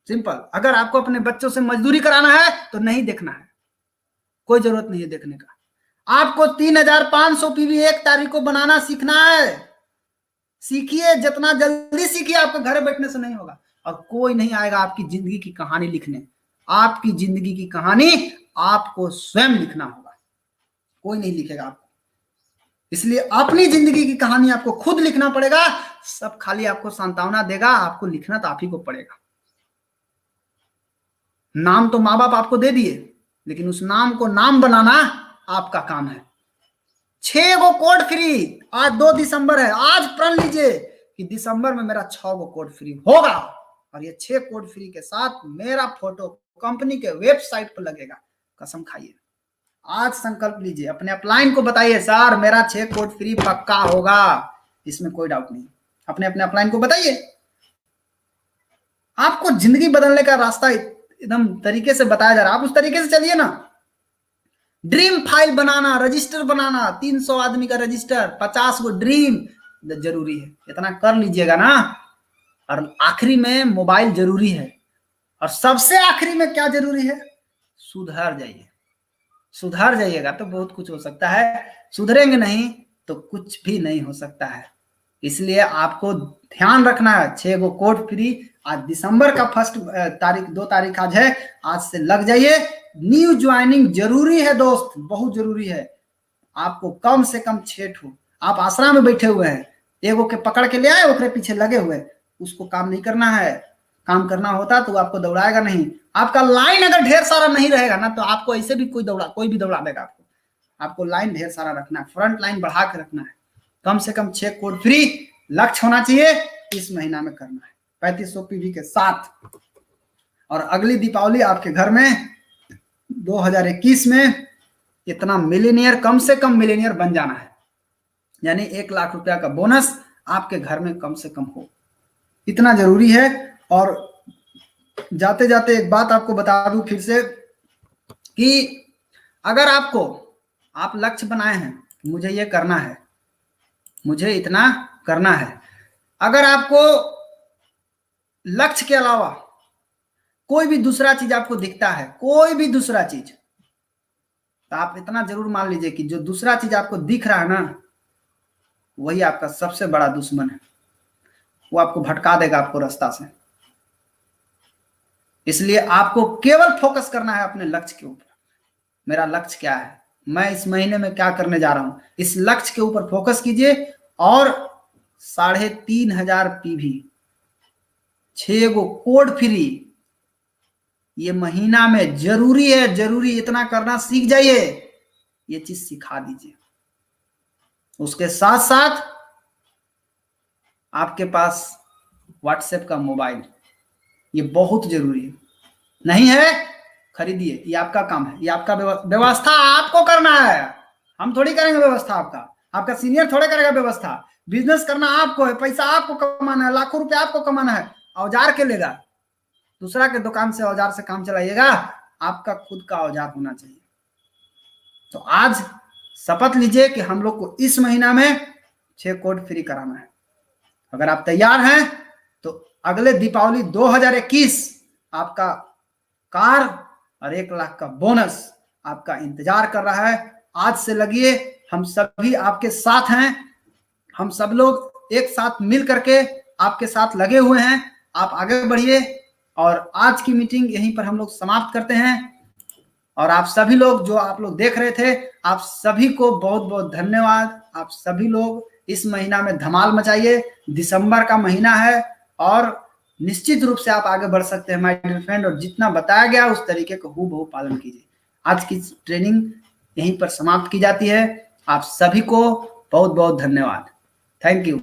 सिंपल। अगर आपको अपने बच्चों से मजदूरी कराना है तो नहीं देखना है, कोई जरूरत नहीं है देखने का। आपको 3500 पीवी 1 तारीख को बनाना सीखना है। सीखिए, जितना जल्दी सीखिए, आपके घर बैठने से नहीं होगा, और कोई नहीं आएगा आपकी जिंदगी की कहानी लिखने। आपकी जिंदगी की कहानी आपको स्वयं लिखना होगा, कोई नहीं लिखेगा आपको। इसलिए अपनी जिंदगी की कहानी आपको खुद लिखना पड़ेगा। सब खाली आपको सांत्वना देगा, आपको लिखना तो आप ही को पड़ेगा। नाम तो माँ बाप आपको दे दिए, लेकिन उस नाम को नाम बनाना आपका काम है। 6 गो कोड फ्री, आज 2 दिसंबर है, आज प्रण लीजिए कि दिसंबर में मेरा 6 गो कोड फ्री होगा, और ये 6 कोड फ्री के साथ मेरा फोटो कंपनी के वेबसाइट पर लगेगा। कसम खाइए, आज संकल्प लीजिए, अपने अपलाइन को बताइए, सर मेरा 6 कोड फ्री पक्का होगा, इसमें कोई डाउट नहीं। अपने अपने अपलाइन को बताइए। आपको जिंदगी बदलने का रास्ता एकदम तरीके से बताया जा रहा है, आप उस तरीके से चलिए ना। ड्रीम फाइल बनाना, रजिस्टर बनाना, 300 आदमी का रजिस्टर, 50 गो ड्रीम जरूरी है, इतना कर लीजिएगा ना। और आखिरी में मोबाइल जरूरी है, और सबसे आखिरी में क्या जरूरी है? सुधर जाइए। सुधर जाइएगा तो बहुत कुछ हो सकता है, सुधरेंगे नहीं तो कुछ भी नहीं हो सकता है। इसलिए आपको ध्यान रखना है। 6 गो कोड फ्री, आज दिसंबर का 2 तारीख आज है, आज से लग जाइए। न्यू ज्वाइनिंग जरूरी है दोस्त, बहुत जरूरी है। आपको कम से कम 6 ठो, आप आश्रम में बैठे हुए हैं, एगो के पकड़ के ले आए, ओकरे पीछे लगे हुए, उसको काम नहीं करना है। काम करना होता तो आपको दौड़ाएगा नहीं। आपका लाइन अगर ढेर सारा नहीं रहेगा ना तो आपको ऐसे भी कोई भी दौड़ा देगा आपको लाइन ढेर सारा रखना है, फ्रंट लाइन बढ़ा के रखना है। कम से कम 6 कोड फ्री लक्ष्य होना चाहिए, इस महीना में करना है 3500 पीवी के साथ। और अगली दीपावली आपके घर में 2021 में इतना मिलीनियर, कम से कम मिलीनियर बन जाना है, यानी 1 लाख रुपया का बोनस आपके घर में कम से कम हो, इतना जरूरी है। और जाते जाते एक बात आपको बता दूं फिर से कि अगर आप लक्ष्य बनाए हैं, मुझे ये करना है, मुझे इतना करना है, अगर आपको लक्ष्य के अलावा कोई भी दूसरा चीज आपको दिखता है, कोई भी दूसरा चीज, तो आप इतना जरूर मान लीजिए कि जो दूसरा चीज आपको दिख रहा है ना, वही आपका सबसे बड़ा दुश्मन है, वो आपको भटका देगा आपको रास्ता से। इसलिए आपको केवल फोकस करना है अपने लक्ष्य के ऊपर। मेरा लक्ष्य क्या है, मैं इस महीने में क्या करने जा रहा हूं, इस लक्ष्य के ऊपर फोकस कीजिए। और 3500 पीवी, 6 गो कोड फ्री, ये महीना में जरूरी है, जरूरी, इतना करना सीख जाइए, ये चीज सिखा दीजिए। उसके साथ साथ आपके पास व्हाट्सएप का मोबाइल, ये बहुत जरूरी है, नहीं है खरीदिए, ये आपका काम है, ये आपका व्यवस्था आपको करना है, हम थोड़ी करेंगे व्यवस्था, आपका सीनियर थोड़े करेगा व्यवस्था। बिजनेस करना आपको है, पैसा आपको कमाना है, लाखों रुपया आपको कमाना है। औजार के लेगा, दूसरा के दुकान से औजार से काम चलाइएगा, आपका खुद का औजार होना चाहिए। तो आज शपथ लीजिए कि हम लोग को इस महीना में 6 कोड फ्री कराना है। अगर आप तैयार हैं तो अगले दीपावली 2021 आपका कार और 1 लाख का बोनस आपका इंतजार कर रहा है। आज से लगिए, हम सभी आपके साथ हैं, हम सब लोग एक साथ मिल करके आपके साथ लगे हुए हैं। आप आगे बढ़िए। और आज की मीटिंग यहीं पर हम लोग समाप्त करते हैं। और आप सभी लोग जो आप लोग देख रहे थे, आप सभी को बहुत बहुत धन्यवाद। आप सभी लोग इस महीना में धमाल मचाइए, दिसंबर का महीना है और निश्चित रूप से आप आगे बढ़ सकते हैं माय डियर फ्रेंड। और जितना बताया गया उस तरीके को हूबहू पालन कीजिए। आज की ट्रेनिंग यहीं पर समाप्त की जाती है। आप सभी को बहुत बहुत धन्यवाद। Thank you.